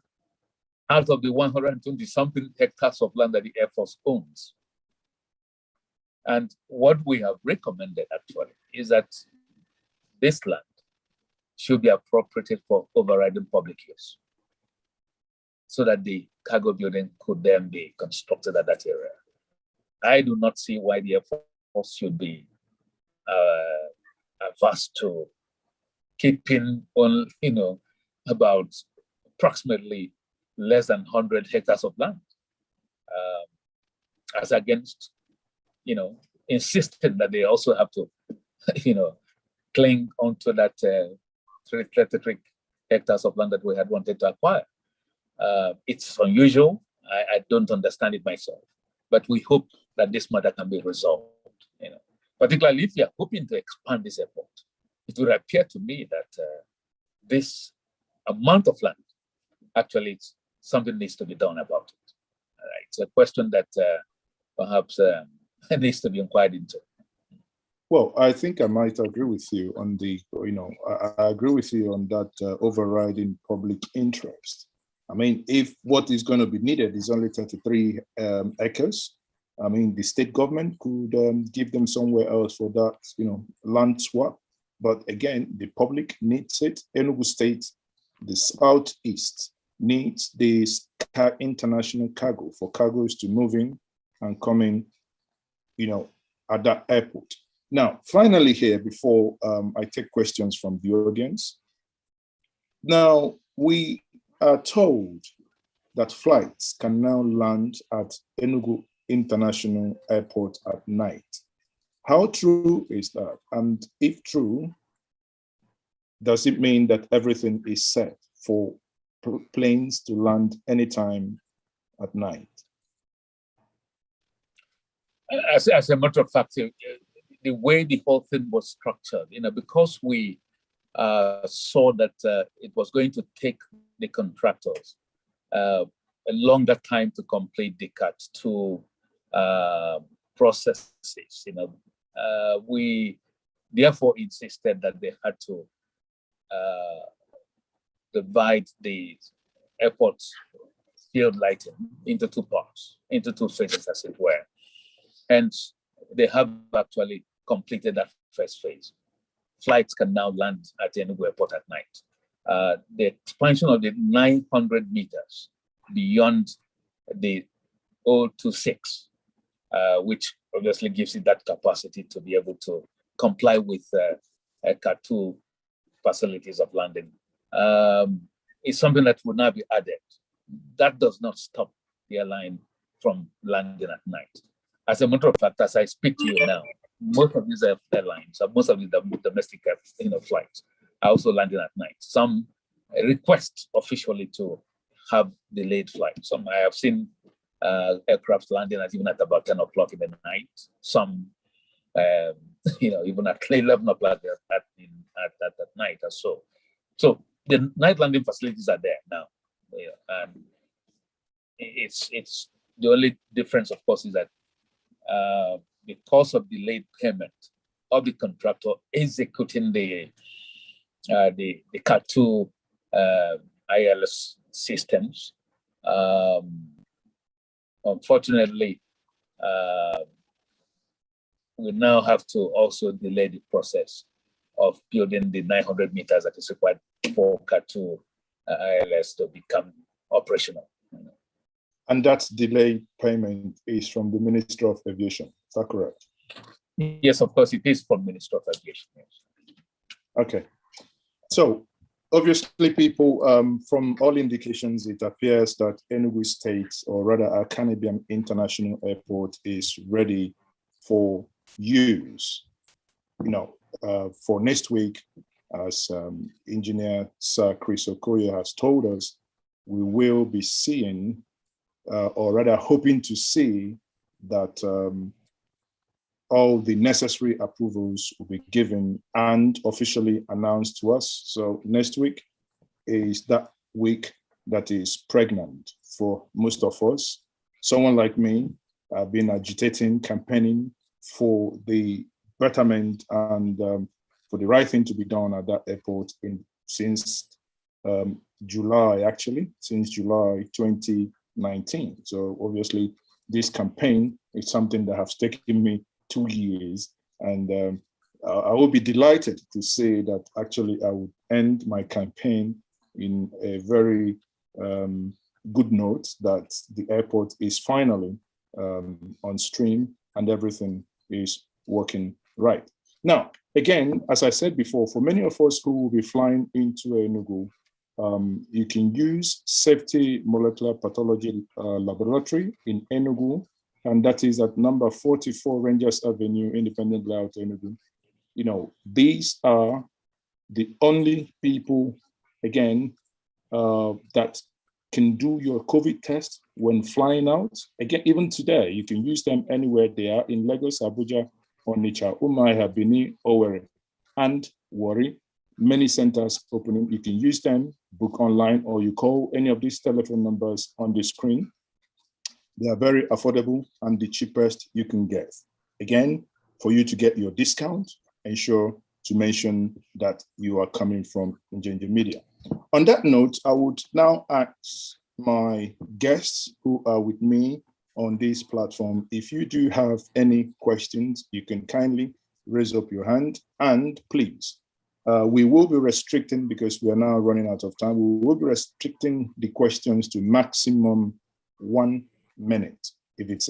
out of the 120 something hectares of land that the Air Force owns. And what we have recommended actually is that this land should be appropriated for overriding public use so that the cargo building could then be constructed at that area. I do not see why the Air Force should be averse to keeping on, about approximately less than 100 hectares of land, as against, insisting that they also have to, cling onto that 33 hectares of land that we had wanted to acquire. It's unusual. I don't understand it myself, but we hope that this matter can be resolved. Particularly if we are hoping to expand this airport, it would appear to me that this amount of land actually something needs to be done about it. It's a question that perhaps needs to be inquired into. Well, I think I might agree with you on I agree with you on that overriding public interest. I mean, if what is going to be needed is only 33 acres, I mean, the state government could give them somewhere else for that, land swap. But again, the public needs it. Enugu State, the Southeast, needs this international cargo for cargoes to move in and come in, at that airport. Now, finally here, before I take questions from the audience, now we are told that flights can now land at Enugu International Airport at night. How true is that? And if true, does it mean that everything is set for planes to land anytime at night? As a matter of fact, the way the whole thing was structured, because we saw that it was going to take the contractors a longer time to complete the Cat 2 processes, we therefore insisted that they had to divide the airport's field lighting into two parts, into two phases, as it were. And they have actually completed that first phase. Flights can now land at the Enugu Airport at night. The expansion of the 900 meters beyond the 026, which obviously gives it that capacity to be able to comply with Cat 2 facilities of landing, is something that would now be added. That does not stop the airline from landing at night. As a matter of fact, as I speak to you now, most of these airlines, most of the domestic flights are also landing at night. Some request officially to have delayed flights. Some I have seen aircraft landing even at about 10 o'clock in the night. Some, even at 11 o'clock at night or so. So the night landing facilities are there now, and it's the only difference, of course, is that because of delayed payment of the contractor executing the Cat 2 ILS systems, unfortunately, we now have to also delay the process of building the 900 meters that is required for Cat 2 ILS to become operational. And that delayed payment is from the Minister of Aviation. Is that correct? Yes, of course, it is from Minister of Aviation. Yes. Okay. So obviously, people, from all indications, it appears that Enugu State, or rather Akanu Ibiam International Airport, is ready for use. For next week, as Engineer Sir Chris Okoye has told us, we will be seeing, or rather hoping to see, that all the necessary approvals will be given and officially announced to us. So next week is that week that is pregnant for most of us. Someone like me, I've been agitating, campaigning for the betterment and for the right thing to be done at that airport since July 2019. So obviously this campaign is something that has taken me 2 years, and I will be delighted to say that actually I would end my campaign in a very good note, that the airport is finally on stream and everything is working right. Now, again, as I said before, for many of us who will be flying into Enugu, you can use Safety Molecular Pathology Laboratory in Enugu, and that is at number 44 Rangers Avenue, Independent Layout, Enugu. These are the only people, again, that can do your COVID test when flying out. Again, even today, you can use them anywhere they are in Lagos, Abuja, Onitsha, Umuahia, Benin, Owerri, and Warri. Many centers opening. You can use them book online, or you call any of these telephone numbers on the screen. They are very affordable and the cheapest you can get. Again, for you to get your discount, ensure to mention that you are coming from Njenje Media. On that note, I would now ask my guests who are with me on this platform, if you do have any questions, you can kindly raise up your hand, and please, we will be restricting, because we are now running out of time, we will be restricting the questions to maximum 1 minute. If it's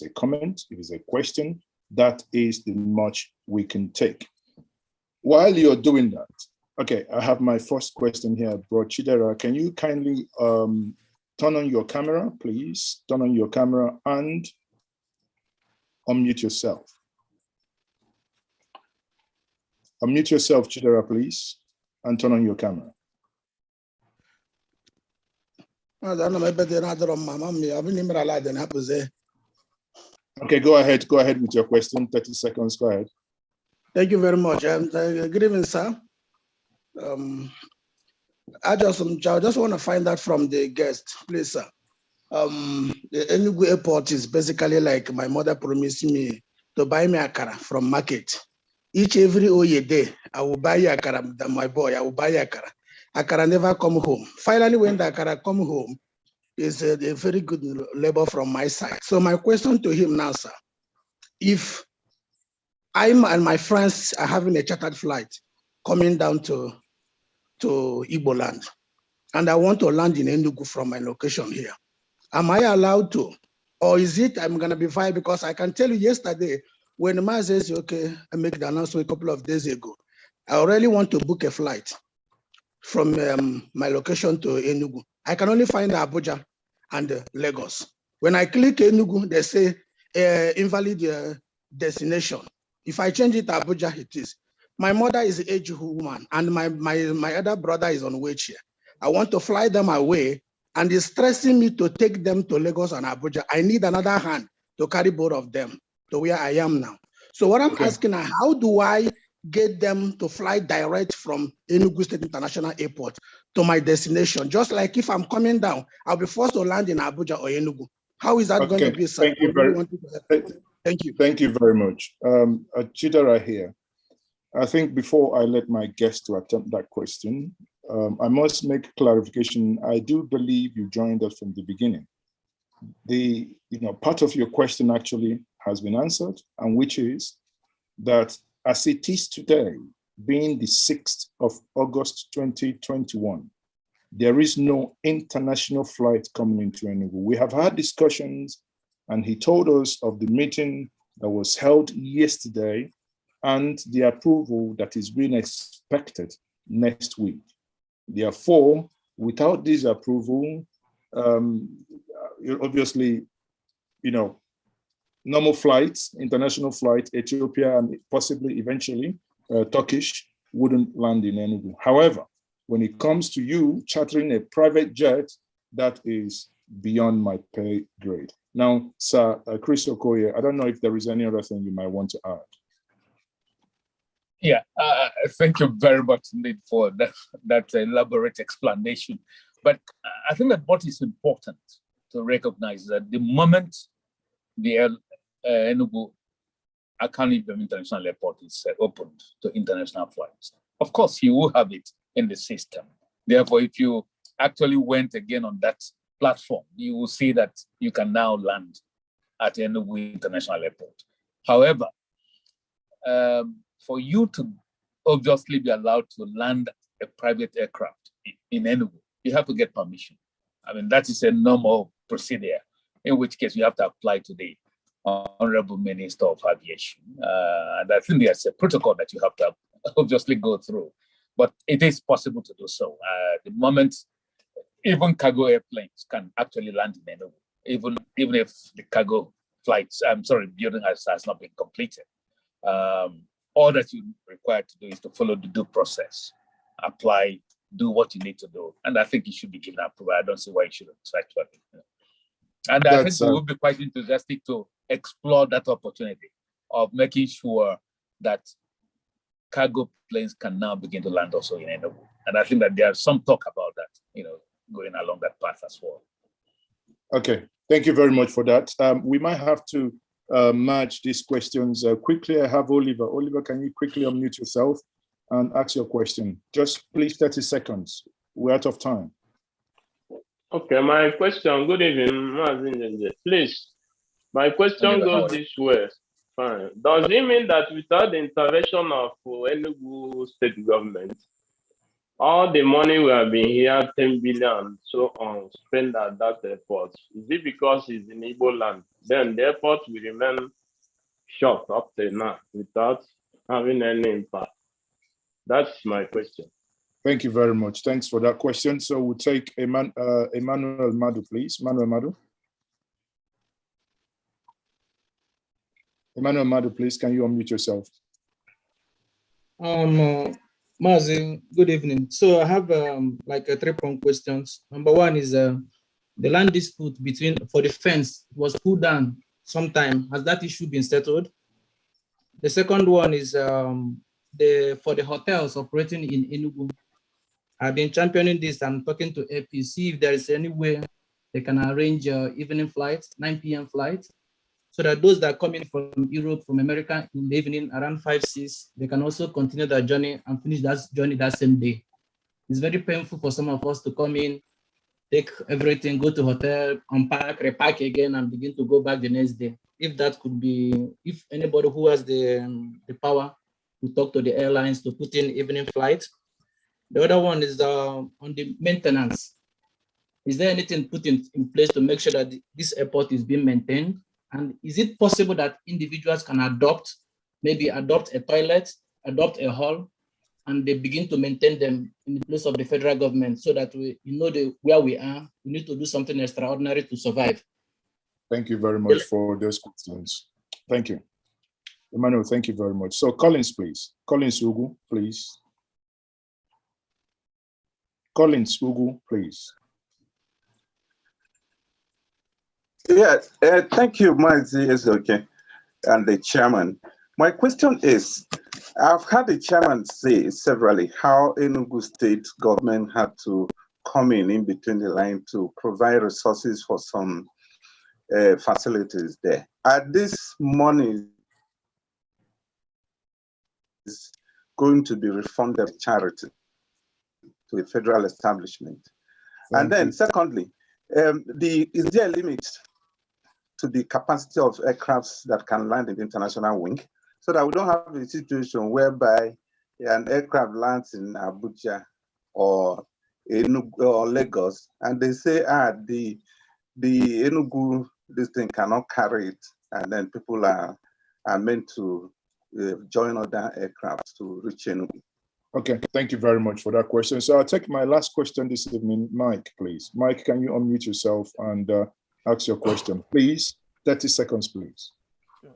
a comment, if it's a question, that is the much we can take. While you're doing that, okay, I have my first question here, Bro Chidera. Can you kindly turn on your camera, please? Turn on your camera and unmute yourself. Unmute yourself, Chidera, please, and turn on your camera. Okay, go ahead with your question. 30 seconds, go ahead. Thank you very much. Good evening, sir. I just want to find out from the guest, please, sir. The Enugu airport is basically like my mother promised me to buy me akara from market. Every Oye day, I will buy akara, my boy, I will buy akara. Akara never come home. Finally, when the akara come home, is a very good labor from my side. So my question to him now, sir, if I'm and my friends are having a chartered flight coming down to Igbo land, and I want to land in Enugu from my location here, am I allowed to? Or is it I'm going to be fine? Because I can tell you yesterday, when the man says, okay, I make the announcement a couple of days ago, I already want to book a flight from my location to Enugu. I can only find Abuja and Lagos. When I click Enugu, they say invalid destination. If I change it to Abuja, it is. My mother is an aged woman, and my other brother is on wheelchair. I want to fly them away, and it's stressing me to take them to Lagos and Abuja. I need another hand to carry both of them to where I am now. So what I'm asking, how do I get them to fly direct from Enugu State International Airport to my destination? Just like if I'm coming down, I'll be forced to land in Abuja or Enugu. How is that going to be, sir? Thank you Thank you very much. Chidera here. I think before I let my guest to attempt that question, I must make clarification. I do believe you joined us from the beginning. Part of your question actually has been answered, and which is that as it is today, being the 6th of August 2021, there is no international flight coming into Enugu. We have had discussions, and he told us of the meeting that was held yesterday and the approval that is being expected next week. Therefore, without this approval, obviously, normal flights, international flights, Ethiopia and possibly eventually Turkish wouldn't land in Enugu. However, when it comes to you chartering a private jet, that is beyond my pay grade. Now, Sir Chris Okoye, I don't know if there is any other thing you might want to add. Yeah, thank you very much indeed for that elaborate explanation. But I think that what is important to recognize is that the moment the Enugu Akanu Ibiam International Airport is opened to international flights, of course, you will have it in the system. Therefore, if you actually went again on that platform, you will see that you can now land at Enugu International Airport. However, for you to obviously be allowed to land a private aircraft in Enugu, you have to get permission. I mean, that is a normal procedure, in which case you have to apply to the Honorable Minister of Aviation. And I think there's a protocol that you have to obviously go through, but it is possible to do so. The moment, even cargo airplanes can actually land in Enugu, even if the cargo flights, building has not been completed. All that you're required to do is to follow the due process, apply, do what you need to do. And I think you should be given approval. I don't see why you shouldn't actually. And I think we will be quite enthusiastic to explore that opportunity of making sure that cargo planes can now begin to land also in Enugu. And I think that there's some talk about that, going along that path as well. Okay, thank you very much for that. We might have to merge these questions quickly. I have Oliver. Oliver, can you quickly unmute yourself and ask your question? Just please 30 seconds. We're out of time. Okay, my question, good evening, Njenje. Please, my question goes this way. Fine. Does it mean that without the intervention of Enugu state government, all the money we have been here, 10 billion, so on, spent at that airport, is it because it's in Igbo land? Then the airport will remain shut up till now without having any impact. That's my question. Thank you very much. Thanks for that question. So we'll take Emmanuel Madu, please. Emmanuel Madu. Emmanuel Madu, please, can you unmute yourself? Mazi, good evening. So I have like a 3-point questions. Number one is the land dispute for the fence was pulled down sometime. Has that issue been settled? The second one is for the hotels operating in Enugu. I've been championing this. I'm talking to AP, see if there is any way they can arrange evening flights, 9 p.m. flights, so that those that are coming from Europe, from America in the evening around 5, 6, they can also continue their journey and finish that journey that same day. It's very painful for some of us to come in, take everything, go to hotel, unpack, repack again, and begin to go back the next day. If that could be, if anybody who has the power to talk to the airlines to put in evening flights. The other one is on the maintenance. Is there anything put in place to make sure that this airport is being maintained? And is it possible that individuals can maybe adopt a toilet, adopt a hall, and they begin to maintain them in the place of the federal government so that where we are, we need to do something extraordinary to survive? Thank you very much for those questions. Thank you. Emmanuel, thank you very much. So Collins, please. Collins Ugu, please. Collins Ugu, please. Yes, thank you, Mazi Ezoke, and the chairman. My question is, I've heard the chairman say severally how Enugu state government had to come in between the line to provide resources for some facilities there. Are this money is going to be refunded charity to a federal establishment? And then secondly, is there a limit to the capacity of aircrafts that can land in the international wing, so that we don't have a situation whereby an aircraft lands in Abuja or Enugu or Lagos, and they say, the Enugu, this thing cannot carry it, and then people are meant to join other aircraft to reach Enugu. Okay, thank you very much for that question. So I'll take my last question this evening. Mike, please. Mike, can you unmute yourself and ask your question, please? 30 seconds, please. Yeah,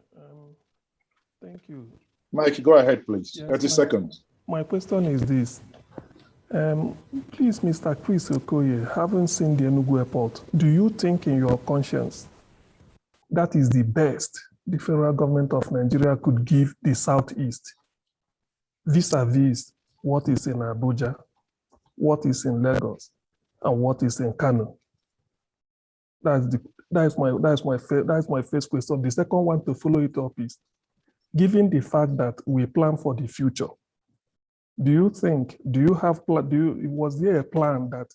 thank you. Mike, go ahead, please. Yes, 30 seconds. My question is this. Please, Mr. Chris Okoye, having seen the Enugu airport, do you think in your conscience that is the best the federal government of Nigeria could give the Southeast, vis-a-vis what is in Abuja, what is in Lagos, and what is in Kano? That's my first question. The second one to follow it up is, given the fact that we plan for the future, was there a plan that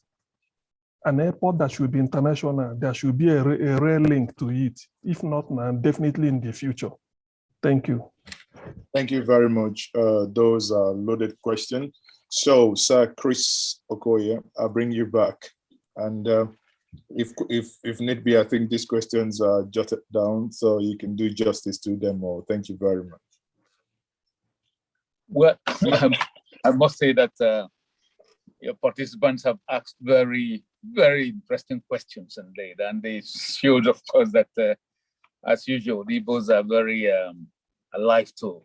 an airport that should be international, there should be a rail link to it? If not now, definitely in the future. Thank you. Thank you very much. Those are loaded questions. So, Sir Chris Okoye, I'll bring you back. And if need be, I think these questions are jotted down so you can do justice to them all. Thank you very much. Well, I must say that your participants have asked very, very interesting questions indeed, and they showed, of course, that as usual, the Igbos are very alive to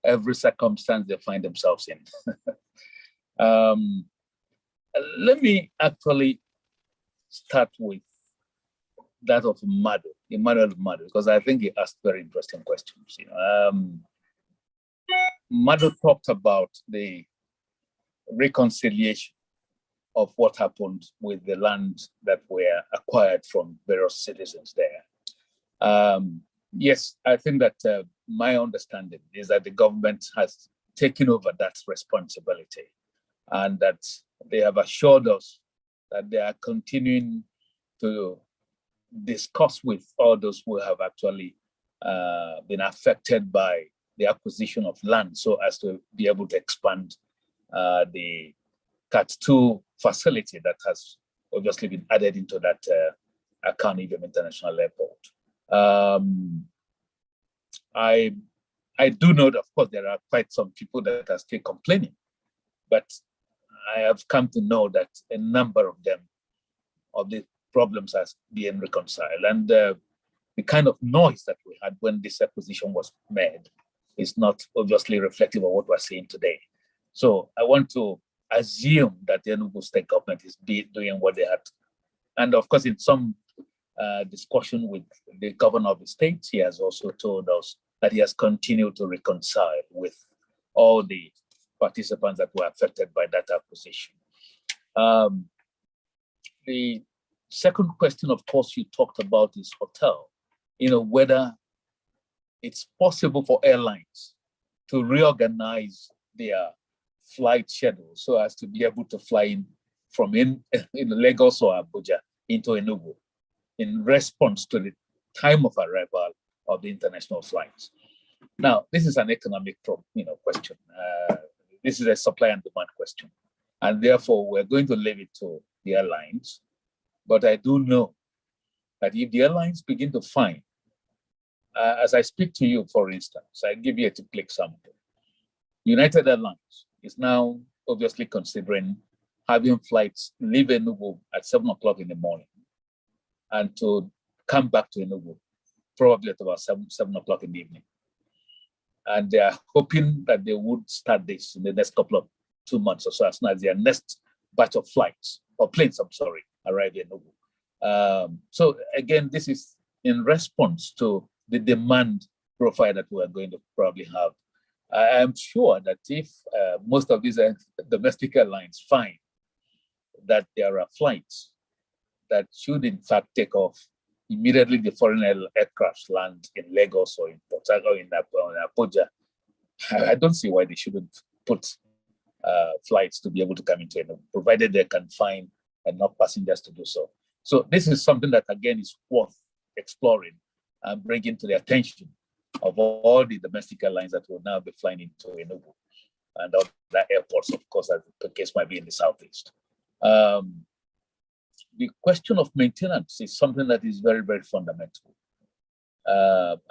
every circumstance they find themselves in. Let me actually start with that of Emmanuel Madu, because I think he asked very interesting questions. Mado talked about the reconciliation of what happened with the land that were acquired from various citizens there. Yes, I think that my understanding is that the government has taken over that responsibility and that they have assured us that they are continuing to discuss with all those who have actually been affected by the acquisition of land so as to be able to expand the CAT 2 facility that has obviously been added into that Akanu Ibiam International Airport. I do know that, of course, there are quite some people that are still complaining, but I have come to know that a number of them, of the problems, are being reconciled. And the kind of noise that we had when this acquisition was made is not obviously reflective of what we're seeing today. So I want to assume that the Enugu state government is doing what they had. And of course, in some discussion with the governor of the state, he has also told us that he has continued to reconcile with all the participants that were affected by that acquisition. The second question, of course, you talked about is hotel, whether it's possible for airlines to reorganize their flight schedule so as to be able to fly in from in Lagos or Abuja into Enugu in response to the time of arrival of the international flights. Now, this is an economic question. This is a supply and demand question. And therefore, we're going to leave it to the airlines. But I do know that if the airlines begin to find, as I speak to you, for instance, I give you a typical example. United Airlines is now obviously considering having flights leave Enugu at 7 o'clock in the morning and to come back to Enugu probably at about 7 o'clock in the evening. And they are hoping that they would start this in the next couple of 2 months or so, as soon as their next batch of flights, or planes, arrive in Enugu. So again, this is in response to the demand profile that we are going to probably have. I am sure that if most of these domestic airlines find that there are flights that should in fact take off immediately the foreign aircraft land in Lagos or in Port Harcourt or in Abuja, I don't see why they shouldn't put flights to be able to come into it, provided they can find enough passengers to do so. So this is something that, again, is worth exploring and bringing to the attention of all the domestic airlines that will now be flying into Enugu and other airports, of course, as the case might be in the southeast. The question of maintenance is something that is very, very fundamental.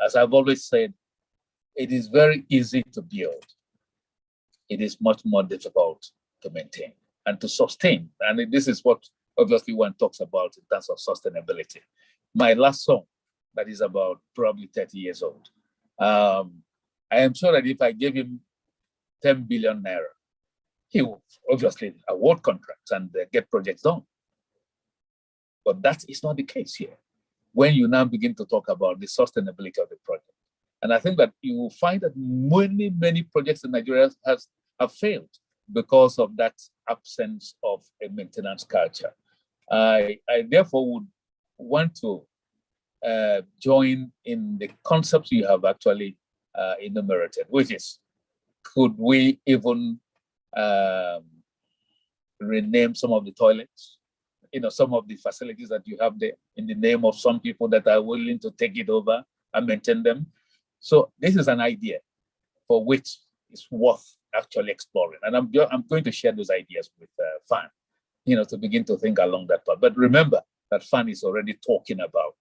As I've always said, it is very easy to build. It is much more difficult to maintain and to sustain. And this is what obviously one talks about in terms of sustainability. My last son, that is about probably 30 years old, I am sure that if I gave him 10 billion naira, he will obviously award contracts and get projects done. But that is not the case here when you now begin to talk about the sustainability of the project. And I think that you will find that many, many projects in Nigeria have failed because of that absence of a maintenance culture. I therefore would want to join in the concepts you have actually enumerated, which is, could we even rename some of the toilets, some of the facilities that you have there in the name of some people that are willing to take it over and maintain them? So this is an idea for which is worth actually exploring. And I'm going to share those ideas with FAN, to begin to think along that path. But remember that FAN is already talking about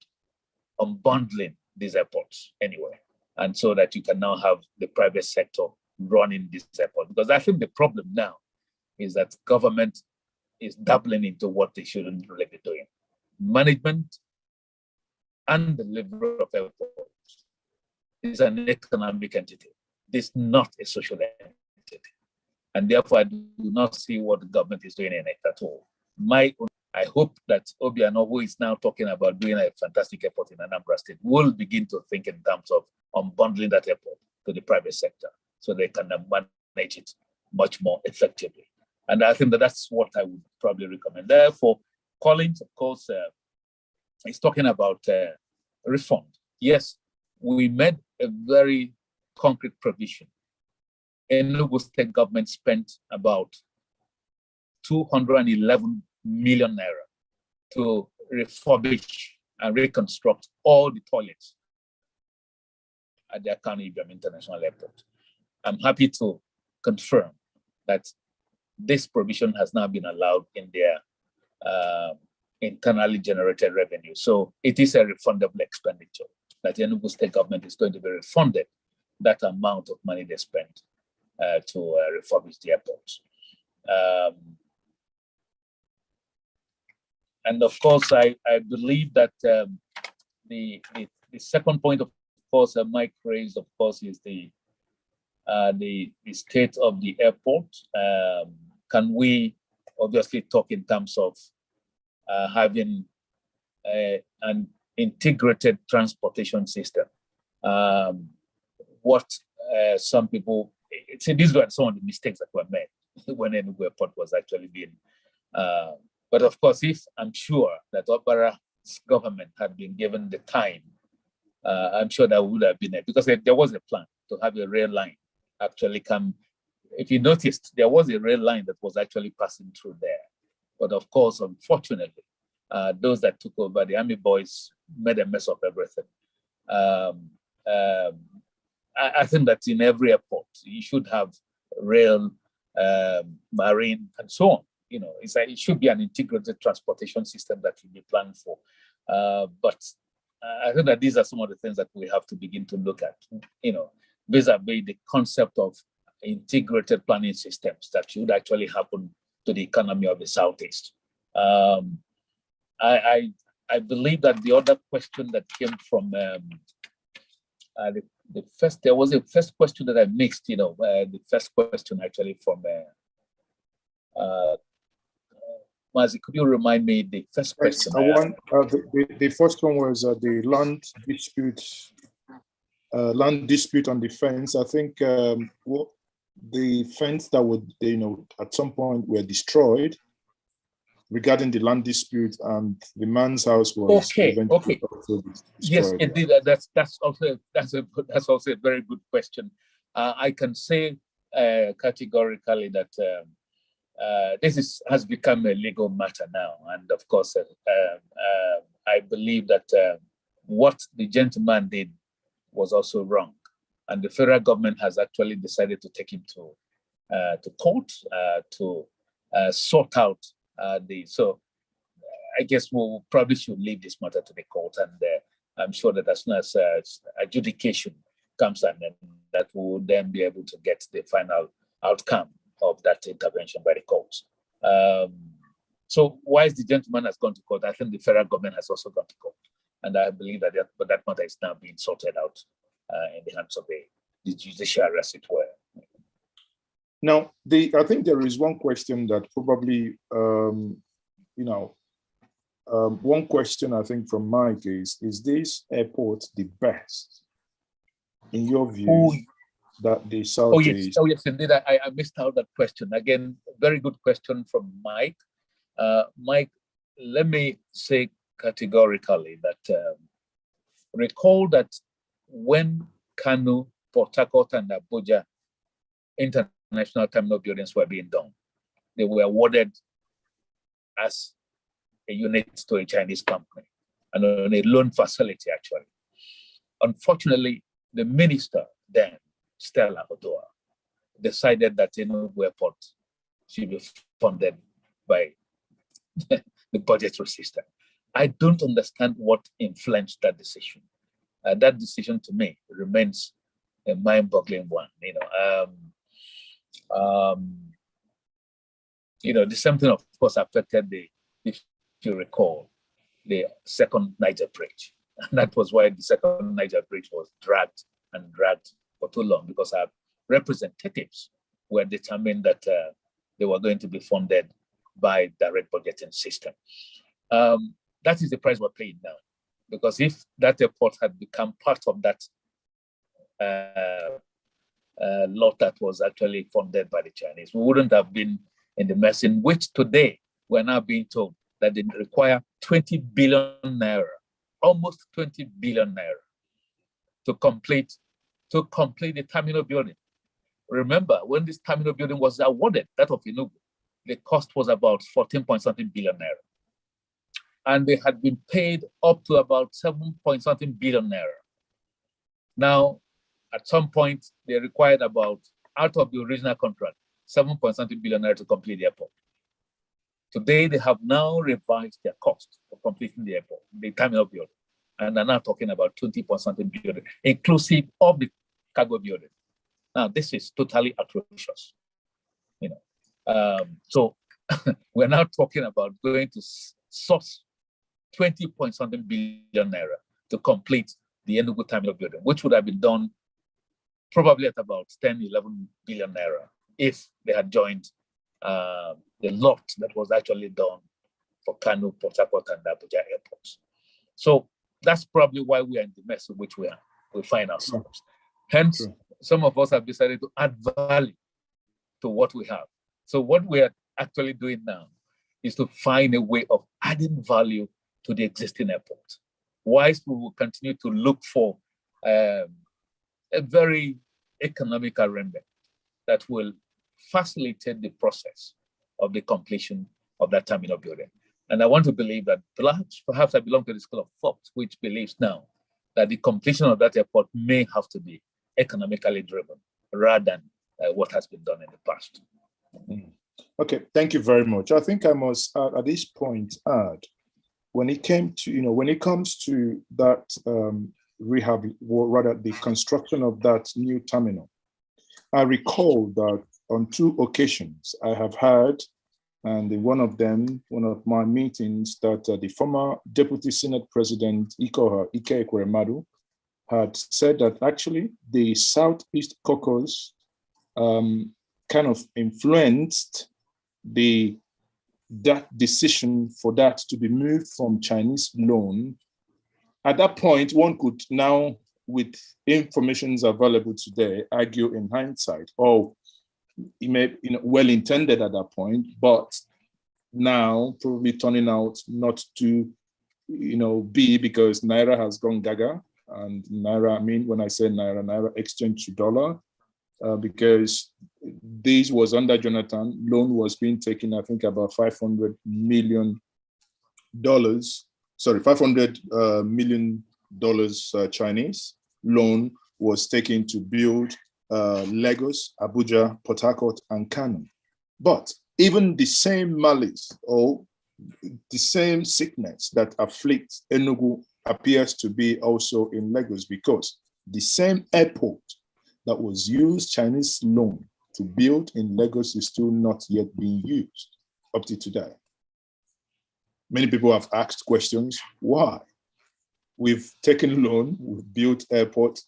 unbundling these airports anyway. And so that you can now have the private sector running this airport. Because I think the problem now is that government is dabbling into what they shouldn't really be doing. Management and the delivery of airports is an economic entity. This is not a social entity. And therefore, I do not see what the government is doing in it at all. I hope that Obiano, who is now talking about doing a fantastic airport in Anambra State, will begin to think in terms of unbundling that airport to the private sector so they can manage it much more effectively. And I think that that's what I would probably recommend. Therefore, Collins, of course, is talking about refund. Yes, we made a very concrete provision. Enugu state government spent about 211 million naira to refurbish and reconstruct all the toilets at the Akanu Ibiam International Airport. I'm happy to confirm that this provision has now been allowed in their internally generated revenue. So it is a refundable expenditure that the Enugu state government is going to be refunded that amount of money they spent to refurbish the airports. And of course, I believe that the second point, of course, Mike raised, of course, is the state of the airport. Can we obviously talk in terms of having an integrated transportation system? Some people, these were some of the mistakes that were made when Enugu Airport was actually being. But of course, if I'm sure that Opera's government had been given the time, I'm sure that would have been it, because there was a plan to have a rail line actually come. If you noticed, there was a rail line that was actually passing through there. But of course, unfortunately, those that took over, the army boys, made a mess of everything. I think that in every airport, you should have rail, marine, and so on. You know, it should be an integrated transportation system that will be planned for. But I think that these are some of the things that we have to begin to look at, you know, vis-a-vis the concept of integrated planning systems that should actually happen to the economy of the Southeast. I believe that the other question that came from there was a first question that I mixed, you know, the first question actually from Mazi, could you remind me the first question? The first one was the land dispute on the fence. I think the fence that would, you know, at some point were destroyed regarding the land dispute, and the man's house was eventually also destroyed. Yes, indeed. That's also a very good question. I can say categorically that this has become a legal matter now, and of course, I believe that what the gentleman did was also wrong, and the federal government has actually decided to take him to court to sort out So I guess we probably should leave this matter to the court, and I'm sure that as soon as adjudication comes, and then that we will then be able to get the final outcome of that intervention by the courts. So whilst the gentleman has gone to court, I think the federal government has also gone to court, and I believe that that matter is now being sorted out in the hands of the judiciary, as it were. Now, I think there is one question that probably, one question I think from Mike is this airport the best, in your view, that the Southeast? Oh yes, indeed. I missed out that question. Again, very good question from Mike. Mike, let me say categorically that recall that when Kanu, Port Harcourt, and Abuja international terminal buildings were being done, they were awarded as a unit to a Chinese company and on a loan facility, actually. Unfortunately, the minister then, Stella Odoa, decided that Enugu Airport should be funded by the budgetary system. I don't understand what influenced that decision. That decision to me remains a mind-boggling one. The same thing, of course, affected if you recall, the second Niger Bridge. And that was why the second Niger Bridge was dragged for too long, because our representatives were determined that they were going to be funded by direct budgeting system. That is the price we're paying now, because if that airport had become part of that lot that was actually funded by the Chinese. We wouldn't have been in the mess in which today we're now being told that they require 20 billion naira, almost 20 billion naira to complete the terminal building. Remember, when this terminal building was awarded, that of Enugu, the cost was about 14-point-something billion naira. And they had been paid up to about 7-point-something billion naira. Now, at some point, they required about, out of the original contract, 7-point-something billion naira to complete the airport. Today, they have now revised their cost for completing the airport, the terminal building, and are now talking about 20-point-something billion, inclusive of the cargo building. Now, this is totally atrocious, So we're now talking about going to source 20-point-something billion naira to complete the Enugu terminal building, which would have been done probably at about 10-11 billion naira if they had joined the lot that was actually done for Kano, Port Harcourt, and Abuja airports. So that's probably why we are in the mess in which we find ourselves. Hence, some of us have decided to add value to what we have. So what we are actually doing now is to find a way of adding value to the existing airport. Whilst we will continue to look for a very economic arrangement that will facilitate the process of the completion of that terminal building. And I want to believe that perhaps I belong to the school of thought, which believes now that the completion of that airport may have to be economically driven rather than what has been done in the past. Okay, thank you very much. I think I must at this point add, when it comes to that rehab, or rather the construction of that new terminal, I recall that on 2 occasions I have heard, and in one of my meetings, that the former Deputy Senate President Ike Ekweremadu had said that actually the Southeast Caucus kind of influenced that decision for that to be moved from Chinese loan. At that point, one could now, with information available today, argue in hindsight, it may well intended at that point, but now probably turning out not to be, because Naira has gone gaga. And Naira, I mean, when I say Naira exchange to dollar, because this was under Jonathan, loan was being taken, I think about $500 million Chinese loan was taken to build Lagos, Abuja, Port Harcourt, and Kano. But even the same malice or the same sickness that afflicts Enugu appears to be also in Lagos, because the same airport that was used Chinese loan to build in Lagos is still not yet being used up to today. Many people have asked questions, why? We've taken loan, we've built airport,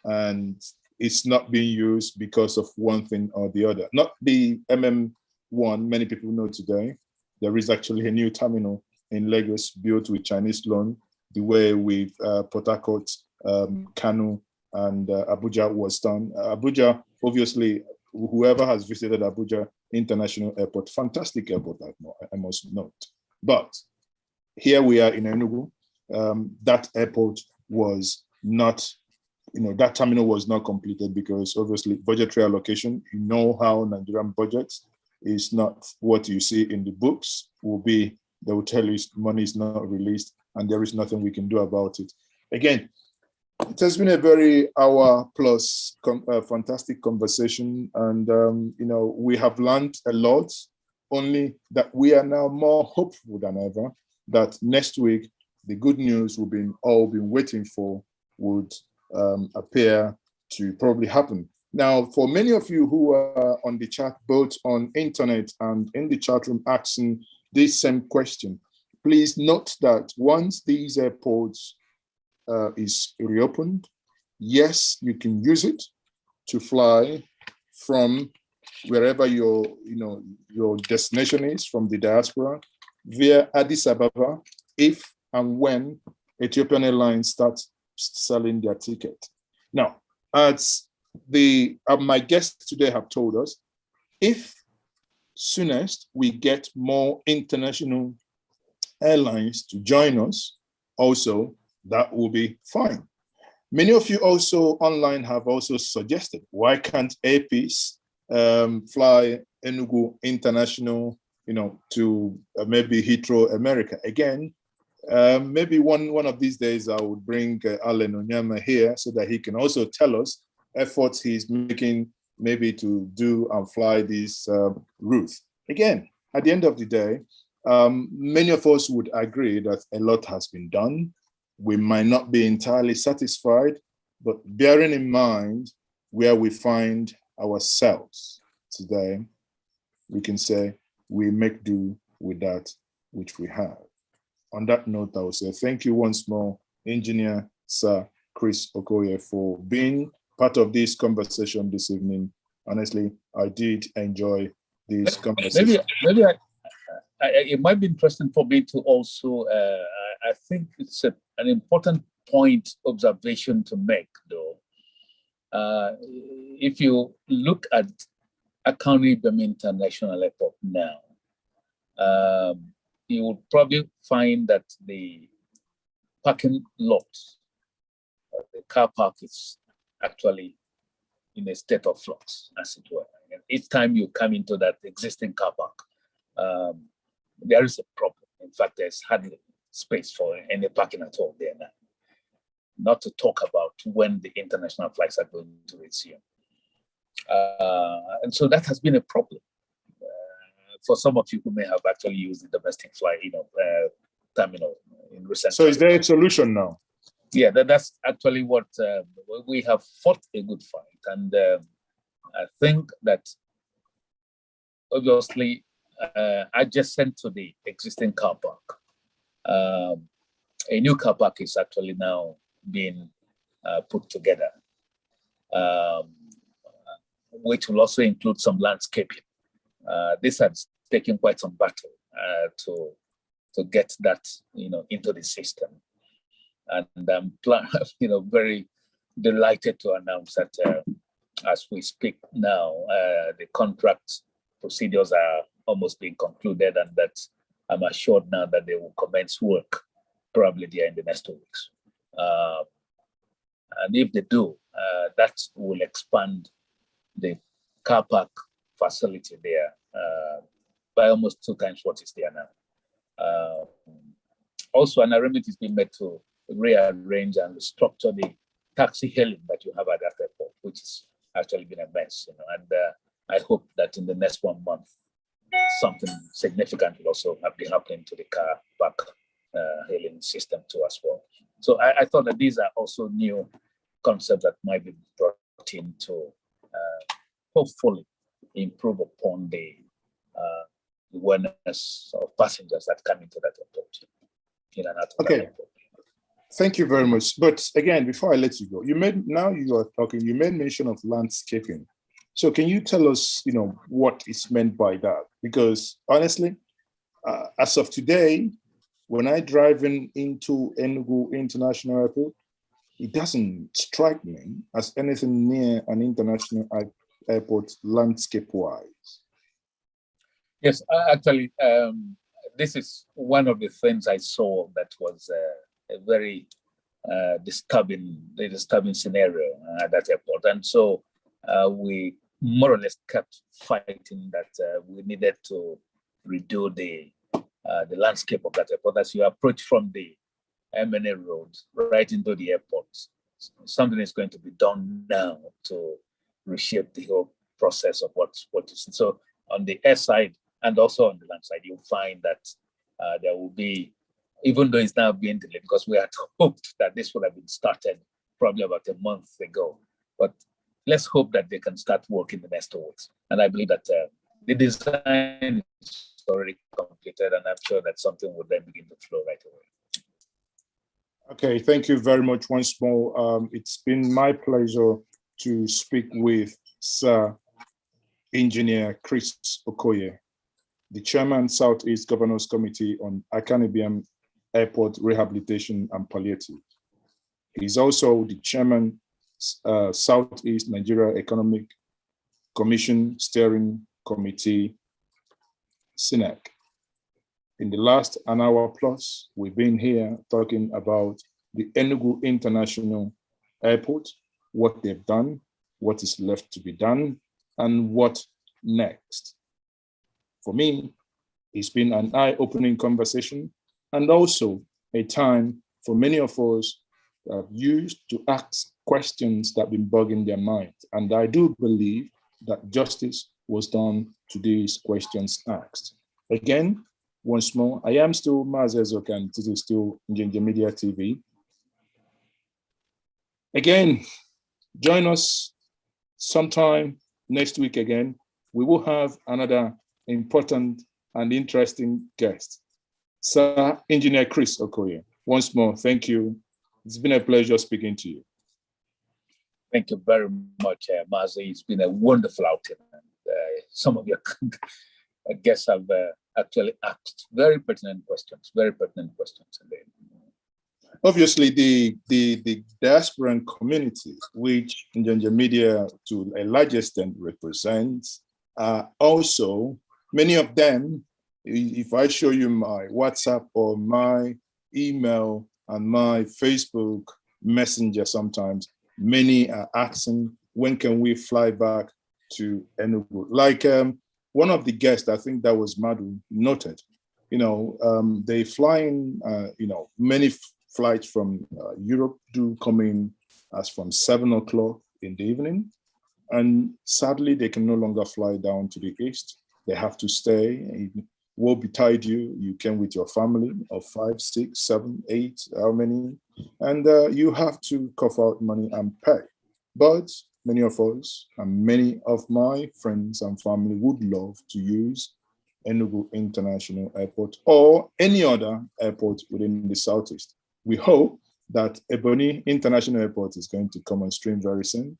and it's not being used because of one thing or the other. Not the MM1, many people know today. There is actually a new terminal in Lagos built with Chinese loan, the way with Port Harcourt, Kano, and Abuja was done. Abuja, obviously, whoever has visited Abuja International Airport, fantastic airport, I must note. But here we are in Enugu. That airport was not, that terminal was not completed because obviously budgetary allocation, how Nigerian budgets is not what you see in the books, they will tell you money is not released and there is nothing we can do about it. Again, it has been a very hour-plus fantastic conversation, and we have learned a lot, only that we are now more hopeful than ever that next week the good news we've all been waiting for would appear to probably happen. Now, for many of you who are on the chat, both on internet and in the chat room, asking this same question, please note that once these airports is reopened, yes, you can use it to fly from wherever your destination is, from the diaspora, via Addis Ababa, if and when Ethiopian Airlines starts selling their ticket. Now, as my guests today have told us, if soonest we get more international airlines to join us, also, that will be fine. Many of you also online have also suggested, why can't APs fly Enugu International, to maybe Heathrow, America? Again, maybe one of these days I would bring Alan Onyama here so that he can also tell us efforts he's making maybe to do and fly these routes. Again, at the end of the day, many of us would agree that a lot has been done. We might not be entirely satisfied, but bearing in mind where we find ourselves today, we can say we make do with that which we have. On that note, I will say thank you once more, Engineer Sir Chris Okoye, for being part of this conversation this evening. Honestly, I did enjoy this conversation. Maybe it might be interesting for me to also, I think it's an important point observation to make, though. If you look at Akanu Ibiam International Airport now, you would probably find that the parking lot, the car park, is actually in a state of flux, as it were. And each time you come into that existing car park, there is a problem. In fact, there's hardly space for any parking at all there now. Not to talk about when the international flights are going to resume. And so that has been a problem for some of you who may have actually used the domestic flight, terminal in recent. So is there a solution now? Yeah, that's actually what we have fought a good fight. And I think that obviously adjacent to the existing car park, a new car park is actually now being put together, which will also include some landscaping. This has taken quite some battle to get that into the system, and I'm very delighted to announce that as we speak now, the contract procedures are almost being concluded, and that I'm assured now that they will commence work probably there in the next 2 weeks. And if they do, that will expand the car park facility there by almost 2 times what is there now. Also, an arrangement is being made to rearrange and restructure the taxi hailing that you have at that airport, which has actually been a mess. And I hope that in the next 1 month, something significant will also be happening to the car park hailing system too as well. So I thought that these are also new concepts that might be brought in to hopefully improve upon the awareness of passengers that come into that airport, in and out of that airport. Thank you very much. But again, before I let you go, you made mention of landscaping. So can you tell us, what is meant by that? Because honestly, as of today, when I drive into Enugu International Airport, it doesn't strike me as anything near an international airport landscape-wise. Yes, actually, this is one of the things I saw that was a very disturbing scenario at that airport. And so we more or less kept fighting that we needed to redo the landscape of that airport. As you approach from the M&A road right into the airport, something is going to be done now to reshape the whole process of what is. So on the air side and also on the land side, you'll find that there will be, even though it's now being delayed, because we had hoped that this would have been started probably about a month ago, but let's hope that they can start work in the next 2 weeks. And I believe that the design is already completed, and I'm sure that something will then begin to flow right away. Okay, thank you very much once more. It's been my pleasure to speak with Sir Engineer Chris Okoye, the Chairman, Southeast Governors Committee on Akanu Ibiam Airport Rehabilitation and Palliatives. He's also the Chairman, Southeast Nigeria Economic Commission Steering Committee, SENEC. In the last an hour plus, we've been here talking about the Enugu International Airport, what they've done, what is left to be done, and what next. For me, it's been an eye-opening conversation and also a time for many of us that have used to ask questions that have been bugging their mind. And I do believe that justice was done to these questions asked. Again, once more, I am still Mazi Ezoka, and this is still Njenje Media TV. Again, join us sometime next week again. We will have another important and interesting guest. Sir Engineer Chris Okoye, once more, thank you. It's been a pleasure speaking to you. Thank you very much, Mazi. It's been a wonderful outing. Some of your guests have actually asked very pertinent questions. Obviously, the diasporan community, which Njenje Media to a large extent represents, also many of them, if I show you my WhatsApp or my email and my Facebook Messenger sometimes, many are asking, when can we fly back to Enugu? Like one of the guests, I think that was Madu, noted, they fly in, many flights from Europe do come in as from 7 o'clock in the evening. And sadly, they can no longer fly down to the east. They have to stay. It will betide you. You came with your family of 5, 6, 7, 8, how many? And you have to cough out money and pay. But many of us and many of my friends and family would love to use Enugu International Airport or any other airport within the Southeast. We hope that Ebonyi International Airport is going to come on stream very soon,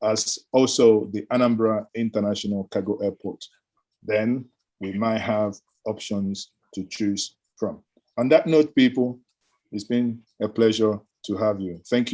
as also the Anambra International Cargo Airport. Then we might have options to choose from. On that note, people, it's been a pleasure to have you. Thank you.